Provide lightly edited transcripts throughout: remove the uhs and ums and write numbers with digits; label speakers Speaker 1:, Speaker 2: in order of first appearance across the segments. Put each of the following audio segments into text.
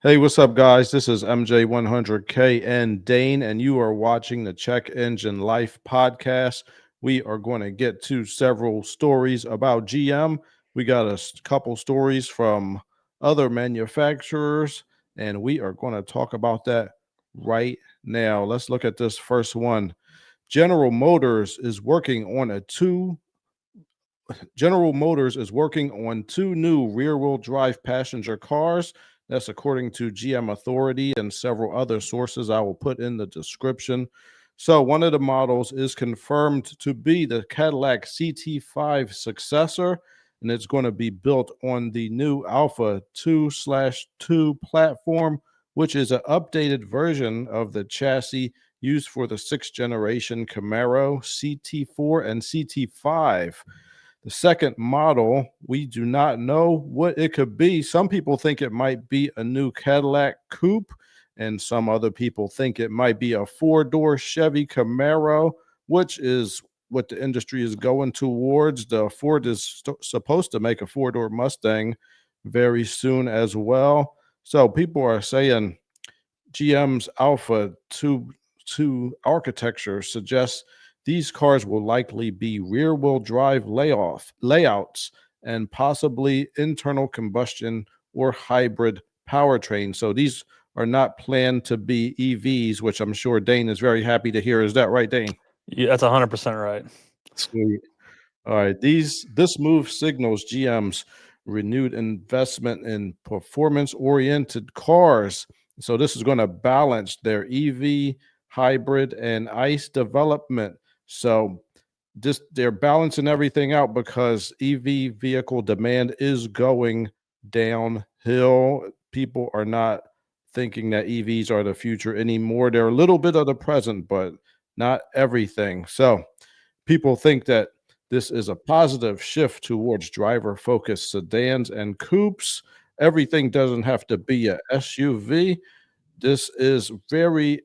Speaker 1: Hey, what's up, guys? This is MJ100K and Dane, and you are watching the Check Engine Life podcast. We are going to get to several stories about GM. We got couple stories from other manufacturers, and we are going to talk about that right now. Let's look at this first one. General Motors is working on two new rear-wheel drive passenger cars. That's according to GM Authority and several other sources I will put in the description. So one of the models is confirmed to be the Cadillac CT5 successor, and it's going to be built on the new Alpha 2/2 platform, which is an updated version of the chassis used for the sixth generation Camaro CT4 and CT5. The second model, we do not know what it could be. Some people think it might be a new Cadillac Coupe, and some other people think it might be a four-door Chevy Camaro, which is what the industry is going towards. The Ford is supposed to make a four-door Mustang very soon as well. So people are saying GM's Alpha 2 architecture suggests these cars will likely be rear-wheel drive layouts and possibly internal combustion or hybrid powertrain. So these are not planned to be EVs, which I'm sure Dane is very happy to hear. Is that right, Dane?
Speaker 2: Yeah, that's 100% right.
Speaker 1: Sweet. All right. This move signals GM's renewed investment in performance-oriented cars. So this is going to balance their EV, hybrid, and ICE development. So they're balancing everything out because EV vehicle demand is going downhill. People are not thinking that EVs are the future anymore. They're a little bit of the present, but not everything. So people think that this is a positive shift towards driver-focused sedans and coupes. Everything doesn't have to be a SUV. This is very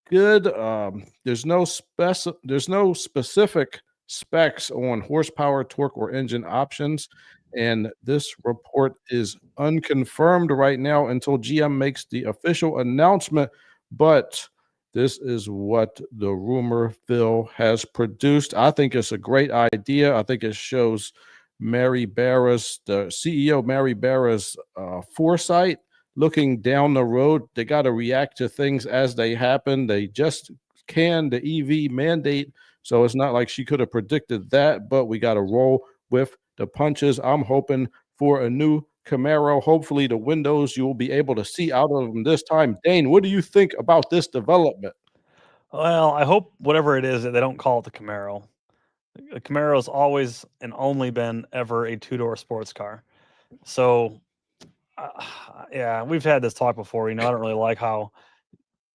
Speaker 1: good. There's no specific specs on horsepower, torque, or engine options, and this report is unconfirmed right now until GM makes the official announcement. But this is what the rumor Phil has produced. I think it's a great idea. I think it shows the CEO Mary Barra's foresight, looking down the road. They got to react to things as they happen. They just can the EV mandate. So it's not like she could have predicted that, but we got to roll with the punches. I'm hoping for a new Camaro. Hopefully the windows you will be able to see out of them this time. Dane, what do you think about this development?
Speaker 2: Well, I hope whatever it is that they don't call it the Camaro. The Camaro has always and only been ever a two-door sports car. So, yeah, we've had this talk before. I don't really like how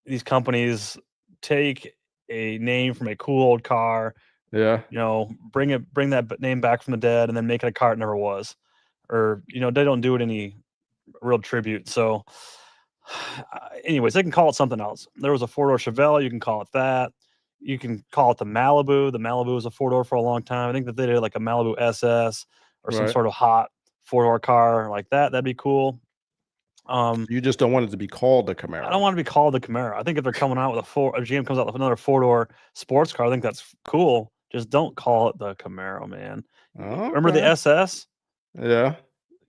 Speaker 2: these companies take a name from a cool old car,
Speaker 1: Yeah.
Speaker 2: bring that name back from the dead, and then make it a car it never was, or they don't do it any real tribute. So, anyways, they can call it something else. There was a four-door Chevelle. You can call it that. You can call it the Malibu. The Malibu was a four-door for a long time. I think that they did like a Malibu SS or some
Speaker 1: Right.
Speaker 2: sort of hot four-door car like that. That'd be cool.
Speaker 1: You just don't want it to be called the
Speaker 2: I don't
Speaker 1: Camaro.
Speaker 2: want to be called the Camaro. I think if they're coming out with a GM comes out with another four-door sports car, I think that's cool. Just don't call it the Camaro, man. Remember the
Speaker 1: Okay.
Speaker 2: SS?
Speaker 1: Yeah.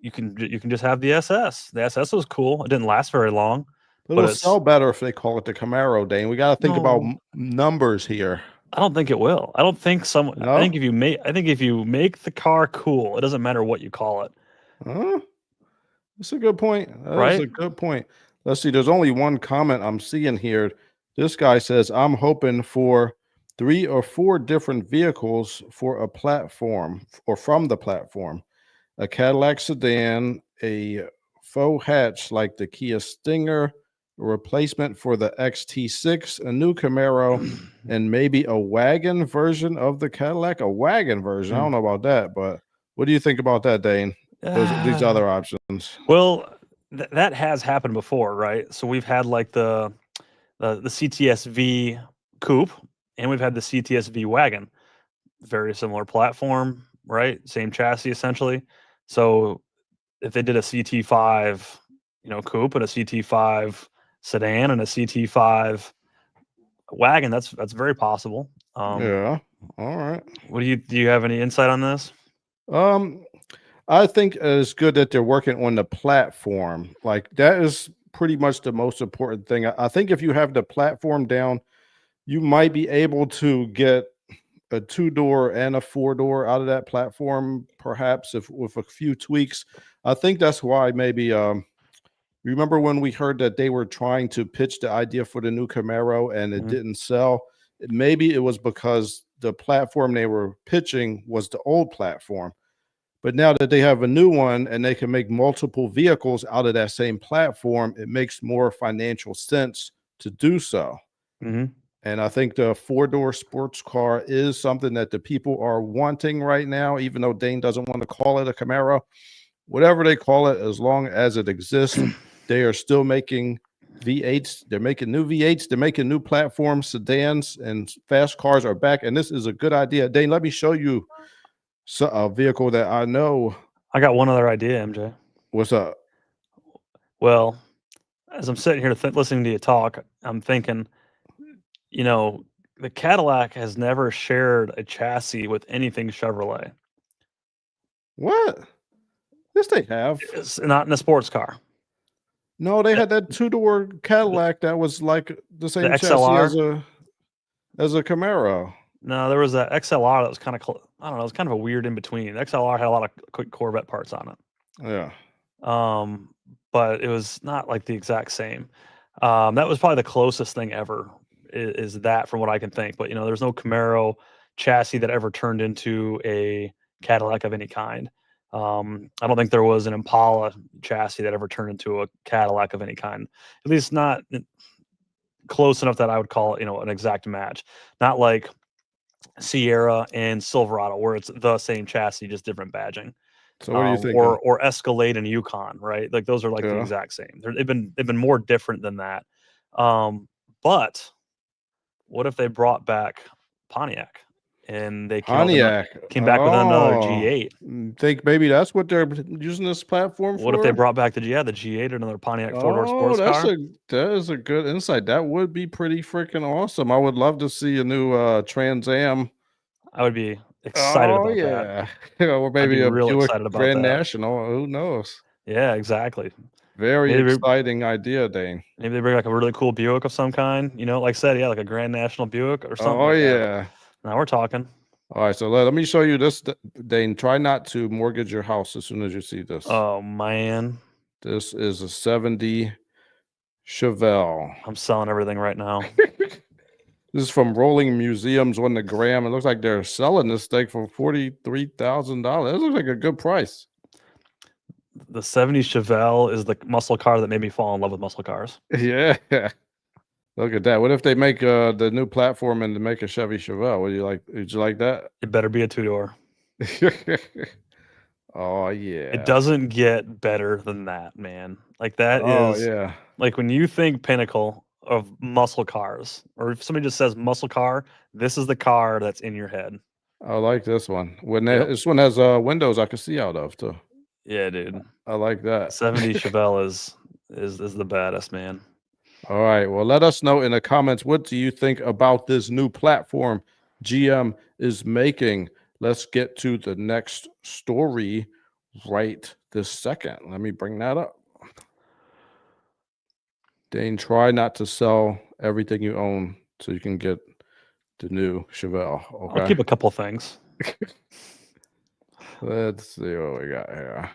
Speaker 2: You can just have the SS. The SS was cool. It didn't last very long,
Speaker 1: It'll
Speaker 2: but
Speaker 1: sell better if they call it the Camaro, Dane. We got to think about
Speaker 2: no.
Speaker 1: numbers here.
Speaker 2: I don't think it will. I don't think someone. I think
Speaker 1: No?
Speaker 2: if you make the car cool, it doesn't matter what you call it,
Speaker 1: Huh? That's a good point. That is
Speaker 2: right?
Speaker 1: a good point. Let's see. There's only one comment I'm seeing here. This guy says, I'm hoping for 3 or 4 different vehicles for a platform or from the platform. A Cadillac sedan, a faux hatch like the Kia Stinger, a replacement for the XT6, a new Camaro, and maybe a wagon version of the Cadillac. A wagon version. I don't know about that, but what do you think about that, Dane? These other options.
Speaker 2: Well, that has happened before, right? So we've had like the CTSV coupe, and we've had the CTSV wagon. Very similar platform, right? Same chassis essentially. So if they did a CT5 coupe and a CT5 sedan and a CT5 wagon. That's very possible.
Speaker 1: Yeah. All right.
Speaker 2: Do you have any insight on this?
Speaker 1: I think it's good that they're working on the platform. Like that is pretty much the most important thing. I think if you have the platform down, you might be able to get a 2-door and a 4-door out of that platform, perhaps if with a few tweaks. I think that's why maybe remember when we heard that they were trying to pitch the idea for the new Camaro and it didn't sell? Maybe it was because the platform they were pitching was the old platform. But now that they have a new one and they can make multiple vehicles out of that same platform, it makes more financial sense to do so. And I think the 4-door sports car is something that the people are wanting right now, even though Dane doesn't want to call it a Camaro. Whatever they call it, as long as it exists, they are still making V8s. They're making new V8s. They're making new platforms, sedans, and fast cars are back. And this is a good idea. Dane, let me show you a vehicle that I know.
Speaker 2: I got one other idea, MJ.
Speaker 1: What's up?
Speaker 2: Well, as I'm sitting here listening to you talk, I'm thinking, the Cadillac has never shared a chassis with anything Chevrolet.
Speaker 1: What? Yes, they have.
Speaker 2: It's not in a sports car.
Speaker 1: No, they had that 2-door Cadillac that was like the same chassis
Speaker 2: XLR?
Speaker 1: as a Camaro.
Speaker 2: No, there was a XLR that was kind of I don't know. It was kind of a weird in between. The XLR had a lot of quick Corvette parts on it.
Speaker 1: Yeah.
Speaker 2: But it was not like the exact same. That was probably the closest thing ever. Is that from what I can think? But there's no Camaro chassis that ever turned into a Cadillac of any kind. I don't think there was an Impala chassis that ever turned into a Cadillac of any kind. At least not close enough that I would call it, an exact match. Not like Sierra and Silverado, where it's the same chassis, just different badging.
Speaker 1: So what do you think?
Speaker 2: Or Escalade and Yukon, right? Like those are like the exact same. They've been more different than that. But what if they brought back Pontiac and they came back with another G8?
Speaker 1: Think maybe that's what they're using this platform for?
Speaker 2: What if they brought back the G8, another Pontiac 4-door sports car?
Speaker 1: That is a good insight. That would be pretty freaking awesome. I would love to see a new Trans Am.
Speaker 2: I would be excited about that.
Speaker 1: Or maybe a
Speaker 2: real
Speaker 1: Buick
Speaker 2: excited about
Speaker 1: Grand
Speaker 2: that.
Speaker 1: National. Who knows?
Speaker 2: Yeah, exactly.
Speaker 1: Very exciting idea, Dane.
Speaker 2: Maybe they bring like a really cool Buick of some kind. Like I said, like a Grand National Buick or something.
Speaker 1: Oh, yeah.
Speaker 2: Now we're talking.
Speaker 1: All right, so let me show you this, Dane. Try not to mortgage your house as soon as you see this.
Speaker 2: Oh, man.
Speaker 1: This is a 70 Chevelle.
Speaker 2: I'm selling everything right now.
Speaker 1: This is from Rolling Museums on the gram. It looks like they're selling this thing for $43,000. This looks like a good price.
Speaker 2: The 70 Chevelle is the muscle car that made me fall in love with muscle cars.
Speaker 1: Yeah. Look at that. What if they make the new platform and to make a Chevy Chevelle? Would you like that?
Speaker 2: It better be a 2-door.
Speaker 1: Oh, yeah.
Speaker 2: It doesn't get better than that, man. Like that is
Speaker 1: yeah.
Speaker 2: Like when you think pinnacle of muscle cars, or if somebody just says muscle car, this is the car that's in your head.
Speaker 1: I like this one. This one has windows I can see out of too.
Speaker 2: Yeah, dude.
Speaker 1: I like that.
Speaker 2: 70 Chevelle is the baddest, man.
Speaker 1: All right. Well, let us know in the comments, what do you think about this new platform GM is making? Let's get to the next story right this second. Let me bring that up. Dane, try not to sell everything you own so you can get the new Chevelle. Okay.
Speaker 2: I'll keep a couple things.
Speaker 1: Let's see what we got here.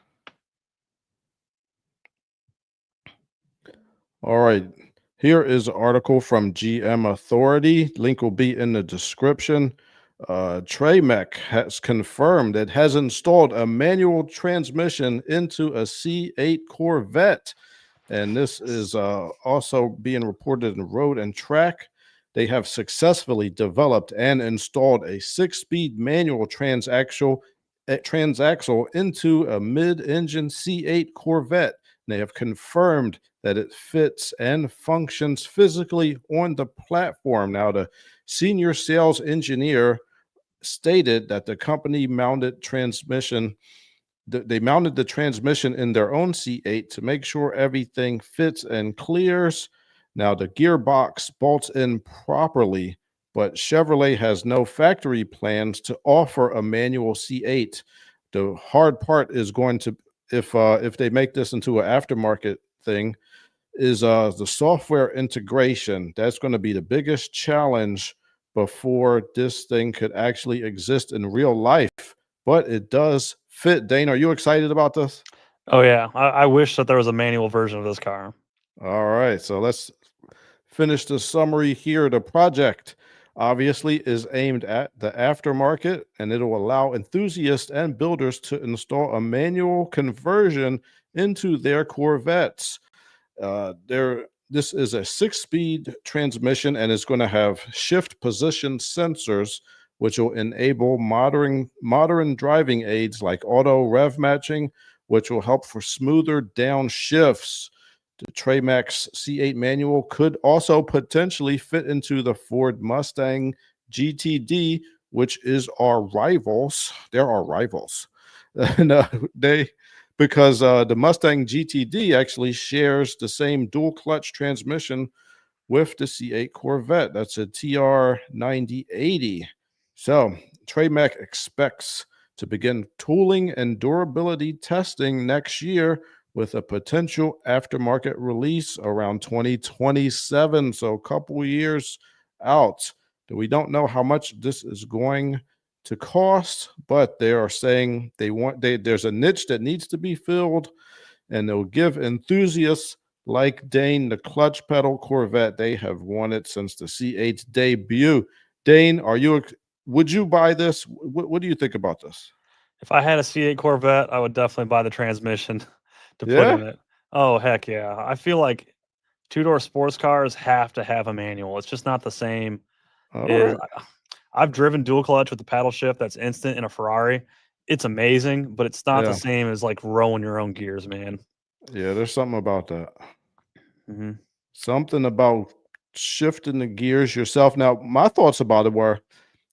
Speaker 1: All right. Here is an article from GM Authority. Link will be in the description. Tremec has confirmed it has installed a manual transmission into a C8 Corvette. And this is also being reported in Road and Track. They have successfully developed and installed a 6-speed manual transaxle into a mid-engine C8 Corvette. They have confirmed that it fits and functions physically on the platform. Now, the senior sales engineer stated that the company mounted transmission they mounted the transmission in their own C8 to make sure everything fits and clears. Now the gearbox bolts in properly, but Chevrolet has no factory plans to offer a manual C8. The hard part is going to, if they make this into an aftermarket thing, is the software integration. That's going to be the biggest challenge before this thing could actually exist in real life. But it does fit. Dane, are you excited about this?
Speaker 2: Oh yeah, I wish that there was a manual version of this car.
Speaker 1: All right, so let's finish the summary here. The project obviously is aimed at the aftermarket, and it'll allow enthusiasts and builders to install a manual conversion into their Corvettes. This is a 6-speed transmission, and it's going to have shift position sensors, which will enable modern driving aids like auto rev matching, which will help for smoother downshifts. The Tremec C8 manual could also potentially fit into the Ford Mustang GTD, which is our rivals. They're our rivals. And because the Mustang GTD actually shares the same dual clutch transmission with the C8 Corvette. That's a TR 9080. So Tremec expects to begin tooling and durability testing next year, with a potential aftermarket release around 2027. So a couple years out. We don't know how much this is going to cost, but they are saying there's a niche that needs to be filled, and they'll give enthusiasts like Dane the clutch pedal Corvette they have wanted since the C8's debut. Dane, would you buy this? What do you think about this?
Speaker 2: If I had a C8 Corvette, I would definitely buy the transmission to put
Speaker 1: Yeah.
Speaker 2: in it. Oh heck yeah! I feel like two-door sports cars have to have a manual. It's just not the same.
Speaker 1: All
Speaker 2: Is
Speaker 1: right.
Speaker 2: I've driven dual clutch with the paddle shift that's instant in a Ferrari. It's amazing, but it's not the
Speaker 1: Yeah.
Speaker 2: same as like rolling your own gears, man.
Speaker 1: Yeah. There's something about that.
Speaker 2: Hmm.
Speaker 1: Something about shifting the gears yourself. Now, my thoughts about it were,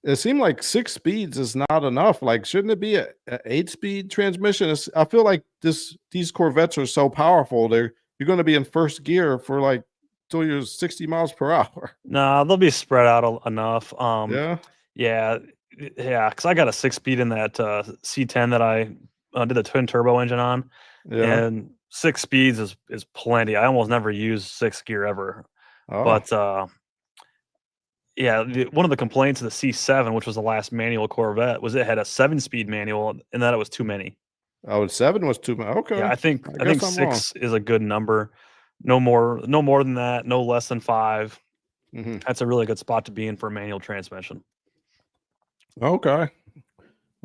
Speaker 1: it seemed like 6 speeds is not enough. Like, shouldn't it be a 8-speed transmission? I feel like these Corvettes are so powerful. You're going to be in first gear for like till you're 60 miles per hour.
Speaker 2: Nah, they'll be spread out enough.
Speaker 1: Yeah,
Speaker 2: Yeah, yeah, because I got a 6-speed in that C10 that I did the twin turbo engine on,
Speaker 1: yeah.
Speaker 2: and 6 speeds is plenty. I almost never use 6 gear ever,
Speaker 1: Oh,
Speaker 2: but yeah, one of the complaints of the C7, which was the last manual Corvette, was it had a 7-speed manual and that it was too many.
Speaker 1: oh, 7 was too much.
Speaker 2: Yeah,
Speaker 1: Okay, I
Speaker 2: I think
Speaker 1: guess I'm wrong.
Speaker 2: 6 is a good number. No more than that. No less than 5.
Speaker 1: Hmm.
Speaker 2: That's a really good spot to be in for a manual transmission.
Speaker 1: Okay.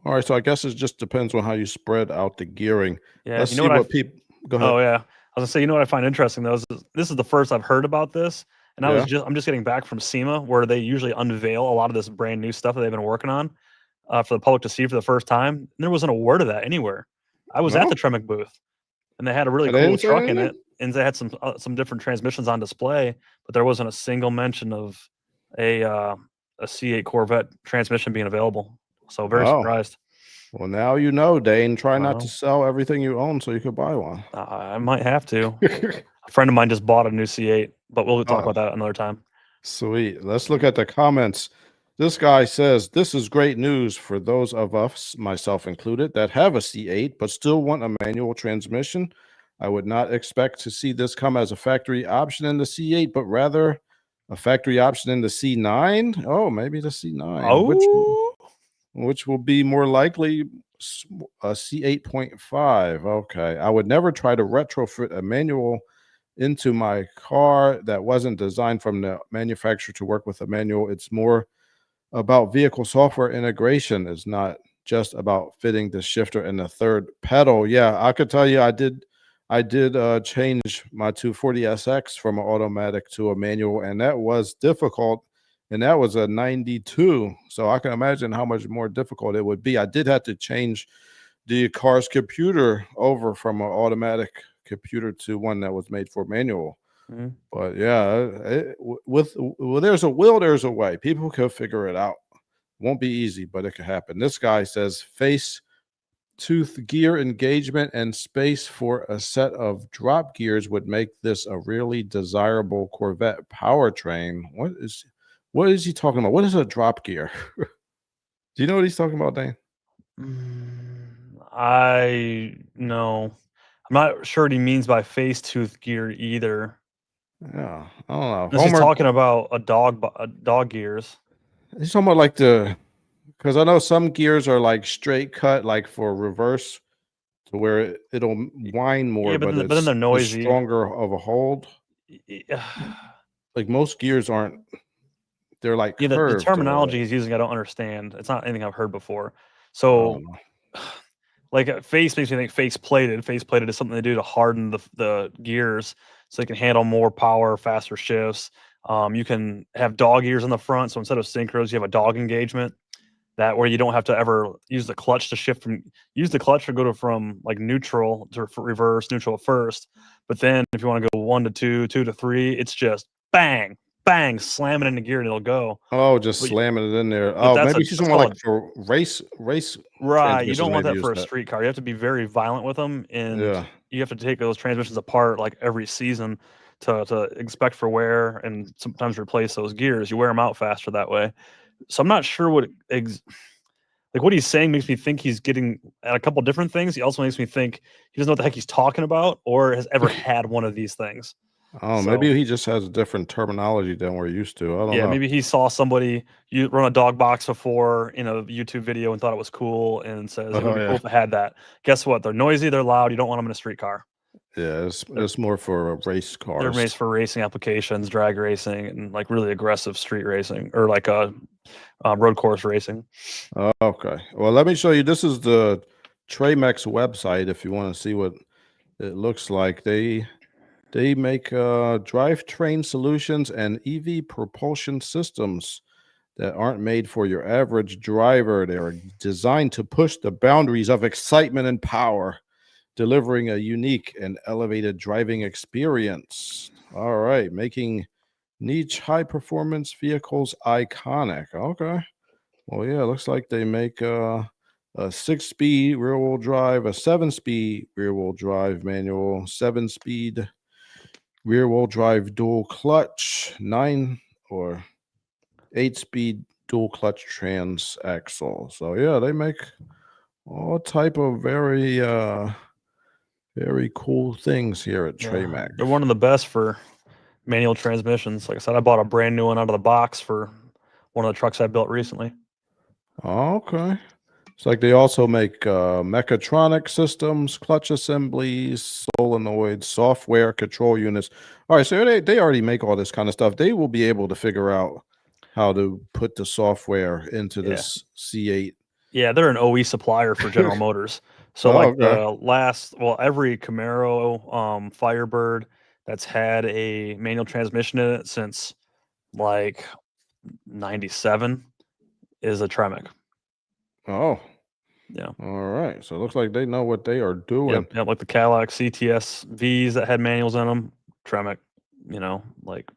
Speaker 1: All right. So I guess it just depends on how you spread out the gearing.
Speaker 2: Yeah,
Speaker 1: Let's
Speaker 2: you know
Speaker 1: see
Speaker 2: what
Speaker 1: what people. Go ahead.
Speaker 2: Oh yeah, I was gonna say, you know what I find interesting though is this is the first I've heard about this, and
Speaker 1: Yeah.
Speaker 2: I'm just getting back from SEMA where they usually unveil a lot of this brand new stuff that they've been working on for the public to see for the first time. And there wasn't a word of that anywhere. I was at
Speaker 1: No,
Speaker 2: the Tremec booth, and they had a really
Speaker 1: they
Speaker 2: cool
Speaker 1: didn't say
Speaker 2: truck in
Speaker 1: anything.
Speaker 2: it, and they had some different transmissions on display, but there wasn't a single mention of a uh, a C8 Corvette transmission being available. So very
Speaker 1: Oh.
Speaker 2: surprised.
Speaker 1: Well, now you know, Dane. Try not to
Speaker 2: Wow,
Speaker 1: sell everything you own so you could buy one.
Speaker 2: I might have to. A friend of mine just bought a new C8, but we'll talk
Speaker 1: Oh,
Speaker 2: about that another time.
Speaker 1: sweet. Let's look at the comments. This guy says, this is great news for those of us, myself included, that have a C8 but still want a manual transmission. I would not expect to see this come as a factory option in the C8, but rather a factory option in the C9. Oh, maybe the C9,
Speaker 2: Oh,
Speaker 1: which will be more likely a C8.5. Okay. I would never try to retrofit a manual into my car that wasn't designed from the manufacturer to work with a manual. It's more about vehicle software integration. It's not just about fitting the shifter and the third pedal. Yeah, I could tell you I did change my 240SX from an automatic to a manual, and that was difficult, and that was a 92. So I can imagine how much more difficult it would be. I did have to change the car's computer over from an automatic computer to one that was made for manual.
Speaker 2: mhm.
Speaker 1: But yeah, there's a will, there's a way. People can figure it out. Won't be easy, but it could happen. This guy says face tooth gear engagement and space for a set of drop gears would make this a really desirable Corvette powertrain. What is he talking about? What is a drop gear? Do you know what he's talking about, Dane?
Speaker 2: I know. I'm not sure what he means by face tooth gear either.
Speaker 1: Yeah, I don't know.
Speaker 2: Unless he's talking about a dog gears.
Speaker 1: He's talking about like because I know some gears are like straight cut, like for reverse, to where it'll whine more,
Speaker 2: Yeah, but
Speaker 1: but
Speaker 2: then they're
Speaker 1: it's
Speaker 2: noisy.
Speaker 1: stronger of a hold. Like most gears aren't. They're like
Speaker 2: Yeah, the
Speaker 1: curved.
Speaker 2: terminology he's using, I don't understand. It's not anything I've heard before.
Speaker 1: I
Speaker 2: So,
Speaker 1: don't know.
Speaker 2: like face makes me think face plated. Face plated is something they do to harden the gears so they can handle more power, faster shifts. You can have dog ears on the front, so instead of synchros, you have a dog engagement. That where you don't have to ever use the clutch to shift use the clutch to go from like neutral to reverse, neutral first. But then if you want to go 1 to 2, 2 to 3, it's just bang, bang, slam it in the gear and it'll go.
Speaker 1: Oh, just
Speaker 2: But
Speaker 1: slamming it in there.
Speaker 2: but
Speaker 1: Oh,
Speaker 2: that's
Speaker 1: maybe she's talking like for race
Speaker 2: right. You
Speaker 1: transmissions.
Speaker 2: don't want
Speaker 1: Maybe
Speaker 2: that for
Speaker 1: use
Speaker 2: a street car. You have to be very violent with them, and
Speaker 1: Yeah.
Speaker 2: you have to take those transmissions apart like every season to inspect for wear and sometimes replace those gears. You wear them out faster that way. So I'm not sure what like what he's saying makes me think he's getting at a couple different things. He also makes me think he doesn't know what the heck he's talking about or has ever had one of these things.
Speaker 1: Oh, maybe he just has a different terminology than we're used to. I don't know.
Speaker 2: Maybe he saw somebody you run a dog box before in a YouTube video and thought it was cool and says it would be cool if I had that. Guess what? They're noisy, they're loud. You don't want them in a street car.
Speaker 1: Yeah, it's more for race cars.
Speaker 2: They're made for racing applications, drag racing, and like really aggressive street racing or like a road course racing.
Speaker 1: Okay. Well, let me show you. This is the Tremec website. If you want to see what it looks like, they make drivetrain solutions and EV propulsion systems that aren't made for your average driver. They are designed to push the boundaries of excitement and power, delivering a unique and elevated driving experience. All right, making niche high performance vehicles iconic. Okay. Well, yeah, it looks like they make a 6-speed rear wheel drive, a 7-speed rear wheel drive manual, 7-speed rear wheel drive dual clutch, 9 or 8-speed dual clutch trans axle. So yeah, they make all type of very cool things here at Tremec.
Speaker 2: They're one of the best for manual transmissions. Like I said, I bought a brand new one out of the box for one of the trucks I built recently.
Speaker 1: Okay. It's like they also make mechatronic systems, clutch assemblies, solenoids, software control units. All right, so they already make all this kind of stuff. They will be able to figure out how to put the software into this C8.
Speaker 2: Yeah, they're an OE supplier for General Motors. So every Camaro, Firebird that's had a manual transmission in it since like 97 is a Tremec.
Speaker 1: Oh.
Speaker 2: Yeah.
Speaker 1: All right. So it looks like they know what they are doing.
Speaker 2: Yep, like the Cadillac CTS Vs that had manuals in them, Tremec, like.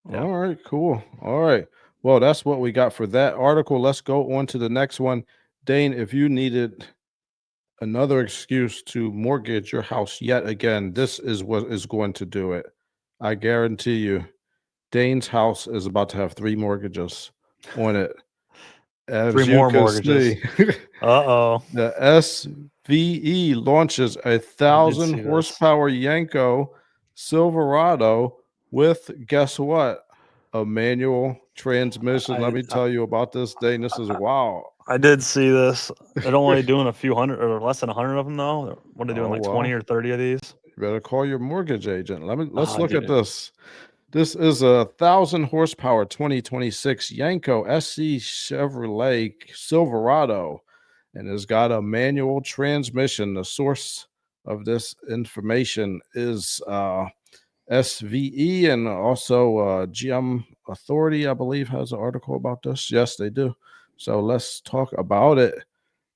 Speaker 2: Yeah.
Speaker 1: All right, cool. All right. Well, that's what we got for that article. Let's go on to the next one. Dane, if you needed another excuse to mortgage your house yet again, this is what is going to do it. I guarantee you, Dane's house is about to have 3 mortgages on it. As
Speaker 2: 3 more mortgages. Uh-oh.
Speaker 1: The SVE launches a 1,000 horsepower Yanko Silverado with, guess what? A manual transmission. Let me tell you about this, Dane. This is wild.
Speaker 2: I did see this. They're only doing a few hundred or less than 100 of them though. What are they doing, like 20 or 30 of these?
Speaker 1: You better call your mortgage agent. Let's look at this. This is a 1,000 horsepower 2026 Yanko SC Chevrolet Silverado, and it's got a manual transmission. The source of this information is SVE, and also GM Authority, I believe, has an article about this. Yes, they do. So let's talk about it.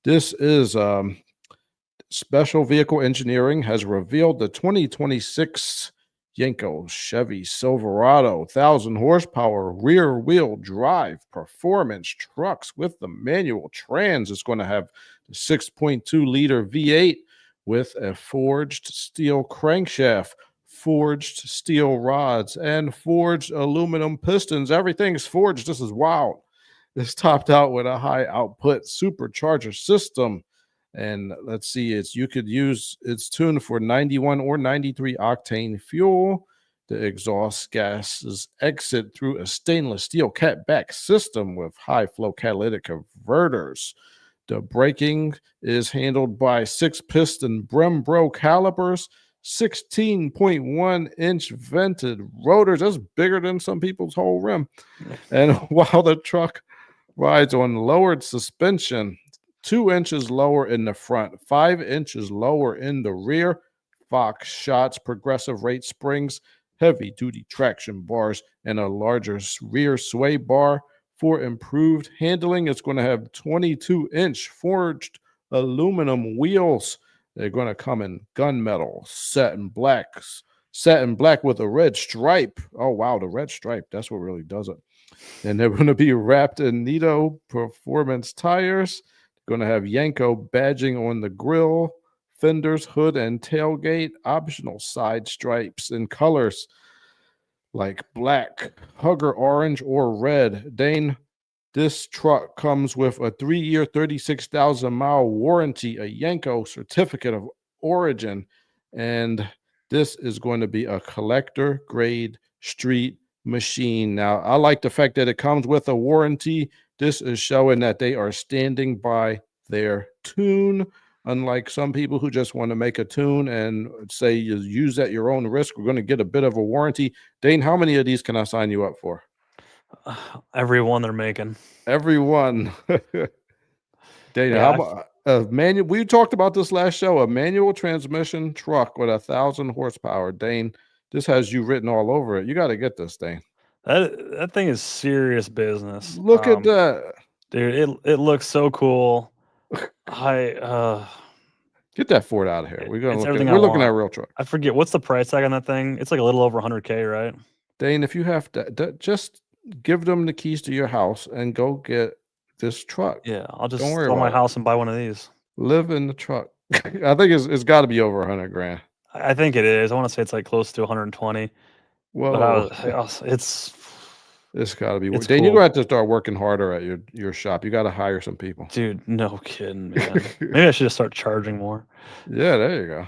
Speaker 1: This is Special Vehicle Engineering has revealed the 2026 Yanko Chevy Silverado 1,000 horsepower rear wheel drive performance trucks with the manual trans. It's going to have The 6.2-liter V8 with a forged steel crankshaft, forged steel rods, and forged aluminum pistons. Everything's forged. This is wild. It's topped out with a high output supercharger system. And let's see, it's tuned for 91 or 93 octane fuel. The exhaust gases exit through a stainless steel catback system with high flow catalytic converters. The braking is handled by 6-piston Brembo calipers, 16.1-inch vented rotors. That's bigger than some people's whole rim. And while the truck rides on lowered suspension, 2 inches lower in the front, 5 inches lower in the rear, Fox shots, progressive rate springs, heavy-duty traction bars, and a larger rear sway bar. For improved handling, it's going to have 22-inch forged aluminum wheels. They're going to come in gunmetal, satin black with a red stripe. Oh, wow, the red stripe. That's what really does it. And they're going to be wrapped in Nitto Performance tires. They're going to have Yanko badging on the grille, fenders, hood, and tailgate. Optional side stripes in colors like black, hugger orange, or red. Dane, this truck comes with a 3-year, 36,000-mile warranty, a Yanko certificate of origin, and this is going to be a collector grade street machine. Now, I like the fact that it comes with a warranty. This is showing that they are standing by their tune. Unlike some people who just want to make a tune and say you use at your own risk, we're going to get a bit of a warranty. Dane, how many of these can I sign you up for?
Speaker 2: Every one they're making.
Speaker 1: Every one. Dane,
Speaker 2: Yeah,
Speaker 1: how about manual? We talked about this last show. A manual transmission truck with 1,000 horsepower. Dane, this has you written all over it. You got to get this, Dane.
Speaker 2: That thing is serious business.
Speaker 1: Look at that,
Speaker 2: dude. It looks so cool.
Speaker 1: Get that Ford out of here. We're gonna
Speaker 2: we're
Speaker 1: looking at a real truck.
Speaker 2: I forget what's the price tag on that thing. It's like a little over 100K, right?
Speaker 1: Dane, if you have to, just give them the keys to your house and go get this truck.
Speaker 2: Yeah, I'll just sell my house and buy one of these.
Speaker 1: Live in the truck. I think it's got to be over 100 grand.
Speaker 2: I think it is. I want to say it's like close to 120.
Speaker 1: Whoa,
Speaker 2: it's
Speaker 1: got to be.
Speaker 2: It's
Speaker 1: Dane,
Speaker 2: cool.
Speaker 1: you're going to have to start working harder at your shop. You got to hire some people.
Speaker 2: Dude, no kidding, man. Maybe I should just start charging more.
Speaker 1: Yeah, there you go.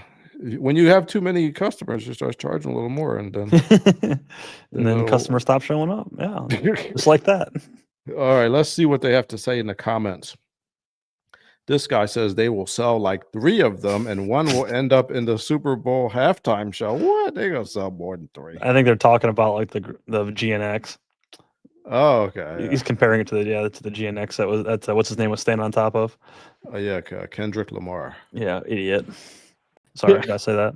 Speaker 1: When you have too many customers, you start charging a little more, and then
Speaker 2: customers stop showing up. Yeah, just like that.
Speaker 1: All right, let's see what they have to say in the comments. This guy says they will sell like 3 of them, and one will end up in the Super Bowl halftime show. What? They're gonna sell more than 3.
Speaker 2: I think they're talking about like the GNX.
Speaker 1: Oh, okay.
Speaker 2: He's comparing it to the GNX that's what's his name was standing on top of.
Speaker 1: Oh yeah, Kendrick Lamar.
Speaker 2: Yeah, idiot. Sorry, I gotta say that.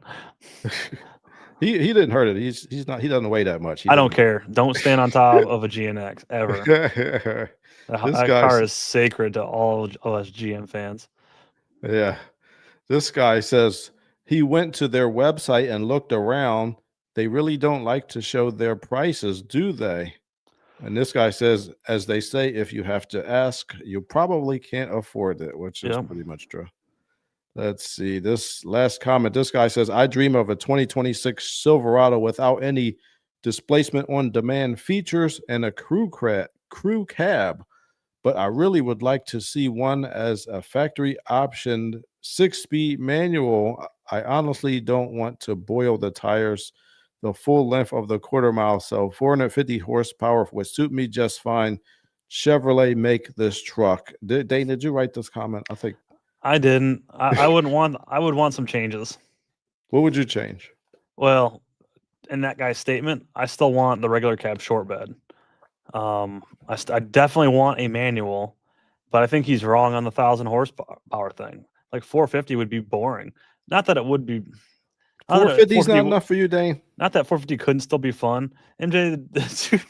Speaker 1: He didn't hurt it. He doesn't weigh that much.
Speaker 2: I don't care. Don't stand on top of a GNX ever. That car is sacred to all of us GM fans.
Speaker 1: Yeah. This guy says he went to their website and looked around. They really don't like to show their prices, do they? And this guy says, as they say, if you have to ask, you probably can't afford it, which is pretty much true. Let's see. This last comment. This guy says, I dream of a 2026 Silverado without any displacement on demand features and a crew cab. But I really would like to see one as a factory optioned 6-speed manual. I honestly don't want to boil the tires the full length of the quarter mile. So 450 horsepower would suit me just fine. Chevrolet make this truck. Dane, did you write this comment? I think
Speaker 2: I didn't. I would want some changes.
Speaker 1: What would you change?
Speaker 2: Well, in that guy's statement, I still want the regular cab short bed. I definitely want a manual, but I think he's wrong on the 1,000 horsepower thing. Like 450 would be boring. Not that it would be.
Speaker 1: 450 is not enough for you, Dane.
Speaker 2: Not that 450 couldn't still be fun. MJ,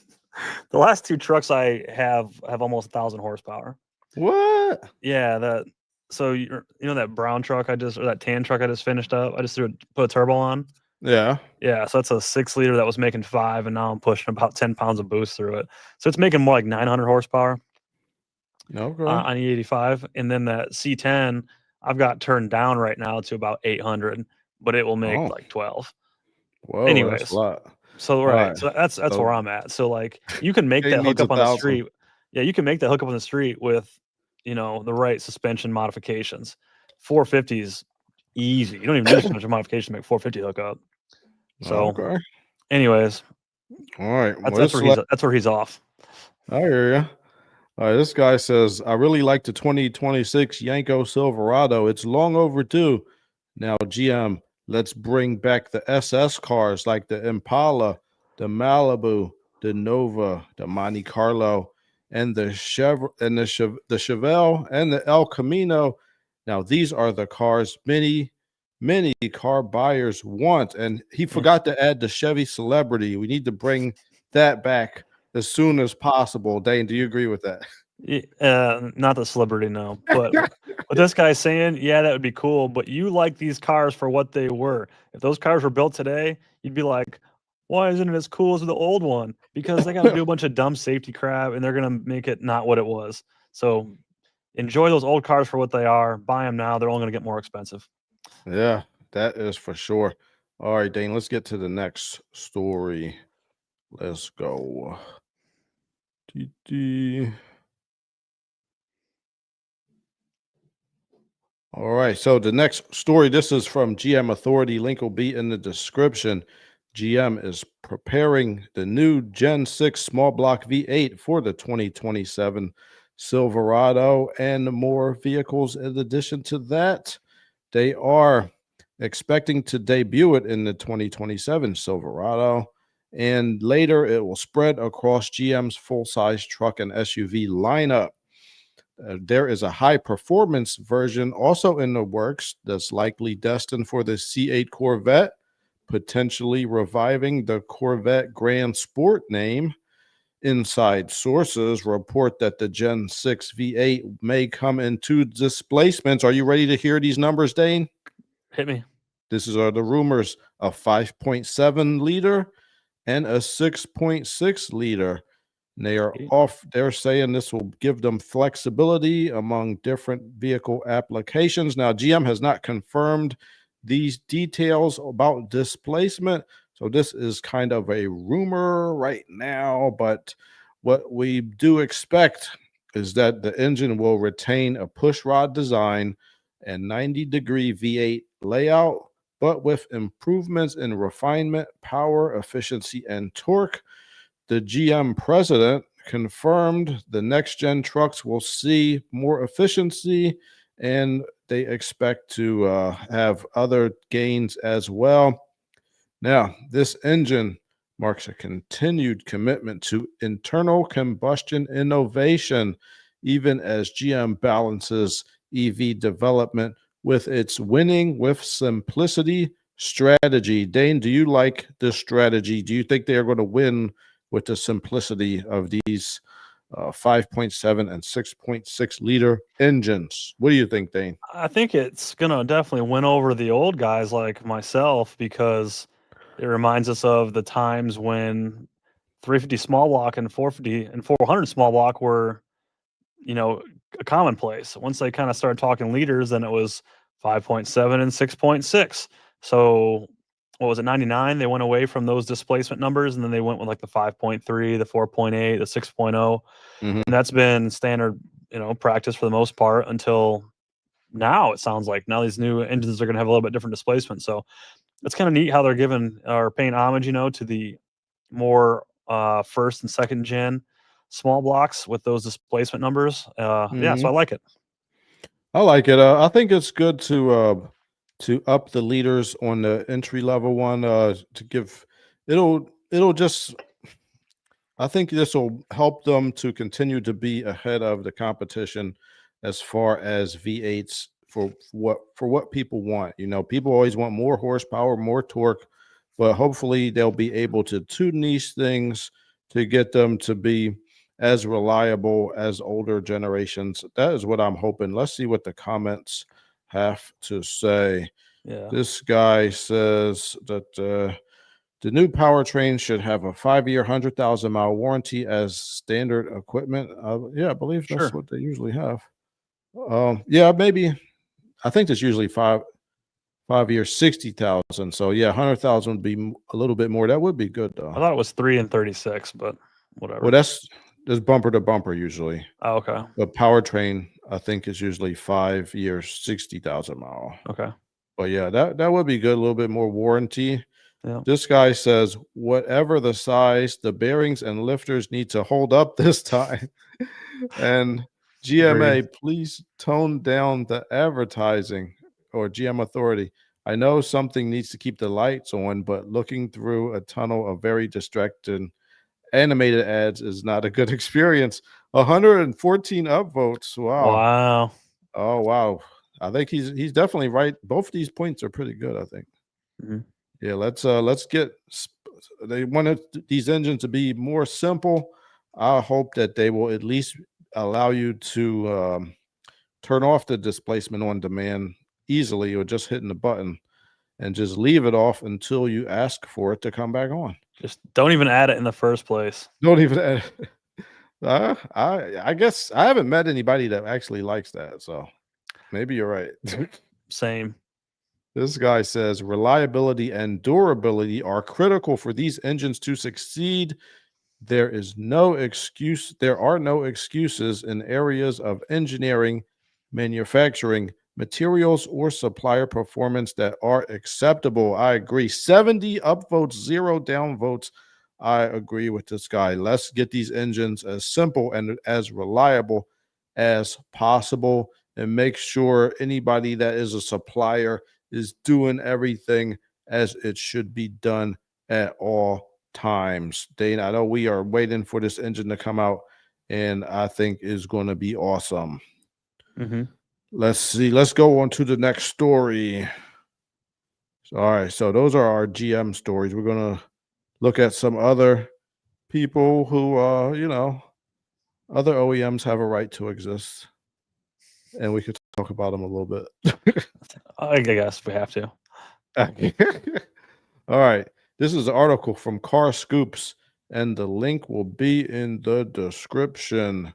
Speaker 2: the last 2 trucks I have almost 1,000 horsepower.
Speaker 1: What?
Speaker 2: Yeah, so you know that brown truck or that tan truck I just finished up. I just put a turbo on.
Speaker 1: Yeah.
Speaker 2: Yeah, so that's a 6-liter that was making 5, and now I'm pushing about 10 pounds of boost through it. So it's making more like 900 horsepower.
Speaker 1: Okay.
Speaker 2: on E85, and then that C10 I've got turned down right now to about 800, but it will make
Speaker 1: Oh,
Speaker 2: like 12.
Speaker 1: whoa, that's a
Speaker 2: Anyways,
Speaker 1: lot.
Speaker 2: so
Speaker 1: All
Speaker 2: right,
Speaker 1: right.
Speaker 2: so that's
Speaker 1: So
Speaker 2: where I'm at. So like you can make
Speaker 1: Dane
Speaker 2: that
Speaker 1: needs a
Speaker 2: hookup on the
Speaker 1: thousand.
Speaker 2: street. Yeah, you can make that hookup on the street with, the right suspension modifications. 450 is easy. You don't even need a suspension modification to make 450 hookup. So,
Speaker 1: Okay.
Speaker 2: anyways,
Speaker 1: All right.
Speaker 2: that's
Speaker 1: Well,
Speaker 2: that's
Speaker 1: this
Speaker 2: where
Speaker 1: like
Speaker 2: he's off.
Speaker 1: I hear you. All right. This guy says, I really like the 2026 Yanko Silverado. It's long overdue. Now, GM, let's bring back the SS cars like the Impala, the Malibu, the Nova, the Monte Carlo, and the the Chevelle and the El Camino. Now, these are the cars many car buyers want. And he forgot to add the Chevy Celebrity. We need to bring that back as soon as possible. Dane, do you agree with that?
Speaker 2: Not the celebrity, no. But what this guy's saying, yeah, that would be cool. But you like these cars for what they were. If those cars were built today, you'd be like, why isn't it as cool as the old one? Because they got to do a bunch of dumb safety crap, and they're gonna make it not what it was. So enjoy those old cars for what they are. Buy them now; they're only gonna get more expensive.
Speaker 1: Yeah, that is for sure. All right, Dane, let's get to the next story. Let's go. Dee-dee. All right, so the next story, this is from GM Authority. Link will be in the description. GM is preparing the new Gen 6 small block V8 for the 2027 Silverado and more vehicles. In addition to that, they are expecting to debut it in the 2027 Silverado, and later it will spread across GM's full-size truck and SUV lineup. There is a high performance version also in the works that's likely destined for the C8 Corvette, potentially reviving the Corvette Grand Sport name. Inside sources report that the Gen 6 V8 may come in two displacements. Are you ready to hear these numbers, Dane?
Speaker 2: Hit me.
Speaker 1: This are the rumors: a 5.7 liter and a 6.6 liter. And they're saying this will give them flexibility among different vehicle applications. Now, GM has not confirmed these details about displacement. So this is kind of a rumor right now, but what we do expect is that the engine will retain a pushrod design and 90-degree V8 layout, but with improvements in refinement, power, efficiency, and torque. The GM president confirmed the next gen trucks will see more efficiency, and they expect to have other gains as well. Now, this engine marks a continued commitment to internal combustion innovation, even as GM balances EV development with its winning with simplicity strategy. Dane, do you like this strategy? Do you think they are going to win with the simplicity of these 5.7 and 6.6 liter engines? What do you think, Dane?
Speaker 2: I think it's gonna definitely win over the old guys like myself because it reminds us of the times when 350 small block and 450 and 400 small block were, a commonplace. Once they kind of started talking liters, then it was 5.7 and 6.6. So what was it, 99? They went away from those displacement numbers and then they went with like the 5.3, the 4.8, the 6.0.
Speaker 1: Mhm.
Speaker 2: And that's been standard, practice for the most part until now. It sounds like now these new engines are going to have a little bit different displacement. So it's kind of neat how they're giving or paying homage, to the more first and second gen small blocks with those displacement numbers. Yeah, so
Speaker 1: Mhm.
Speaker 2: I like it.
Speaker 1: I like it. I think it's good to up the leaders on the entry level one. To give it'll just I think this will help them to continue to be ahead of the competition as far as V8s for what people want. You know, people always want more horsepower, more torque, but hopefully they'll be able to tune these things to get them to be as reliable as older generations. That is what I'm hoping. Let's see what the comments have to say.
Speaker 2: Yeah.
Speaker 1: This guy says that The new powertrain should have a 5-year, 100,000-mile warranty as standard equipment. Yeah, I believe that's
Speaker 2: Sure.
Speaker 1: what they usually have. Yeah, maybe. I think that's usually 5 years, 60,000. So yeah, 100,000 would be a little bit more. That would be good
Speaker 2: I
Speaker 1: though.
Speaker 2: thought it was 3 and 36, but
Speaker 1: Well,
Speaker 2: whatever.
Speaker 1: that's bumper to bumper usually.
Speaker 2: Oh, okay.
Speaker 1: But powertrain, I think, is usually 5 years, 60,000 mile.
Speaker 2: Okay.
Speaker 1: But yeah, that would be good. A little bit more warranty.
Speaker 2: Yeah.
Speaker 1: This guy says, whatever the size, the bearings and lifters need to hold up this time. And GMA, please tone down the advertising, or GM Authority. I know something needs to keep the lights on, but looking through a tunnel of very distracting animated ads is not a good experience. 114 upvotes. Wow.
Speaker 2: Wow.
Speaker 1: Oh, wow. I think he's definitely right. Both of these points are pretty good, I think.
Speaker 2: Mhm.
Speaker 1: Yeah, let's get they wanted these engines to be more simple. I hope that they will at least allow you to turn off the displacement on demand easily, or just hitting the button, and just leave it off until you ask for it to come back on.
Speaker 2: Just don't even add it in the first place.
Speaker 1: Don't even add I guess I haven't met anybody that actually likes that, so maybe you're right.
Speaker 2: Same.
Speaker 1: This guy says reliability and durability are critical for these engines to succeed. There is no excuse. There are no excuses in areas of engineering, manufacturing, materials, or supplier performance that are acceptable. I agree. 70 upvotes, 0 downvotes. I agree with this guy. Let's get these engines as simple and as reliable as possible, and make sure anybody that is a supplier is doing everything as it should be done at all times. Dane, I know we are waiting for this engine to come out, and I think is going to be awesome.
Speaker 2: Mm-hmm.
Speaker 1: Let's see. Let's go on to the next story. All right. So those are our GM stories. We're going to look at some other people who, other OEMs have a right to exist, and we could talk about them a little bit.
Speaker 2: I guess we have to.
Speaker 1: All right. This is an article from Car Scoops, and the link will be in the description.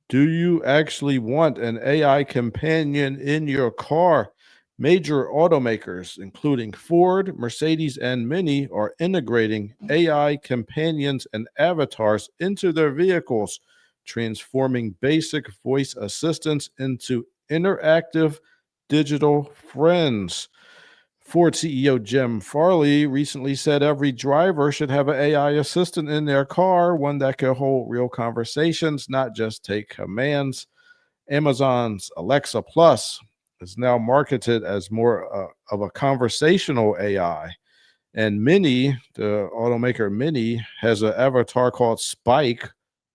Speaker 1: Do you actually want an AI companion in your car? Major automakers, including Ford, Mercedes, and Mini, are integrating AI companions and avatars into their vehicles, transforming basic voice assistants into interactive digital friends. Ford CEO Jim Farley recently said every driver should have an AI assistant in their car, one that can hold real conversations, not just take commands. Amazon's Alexa Plus is now marketed as more of a conversational AI. And Mini, the automaker Mini, has an avatar called Spike,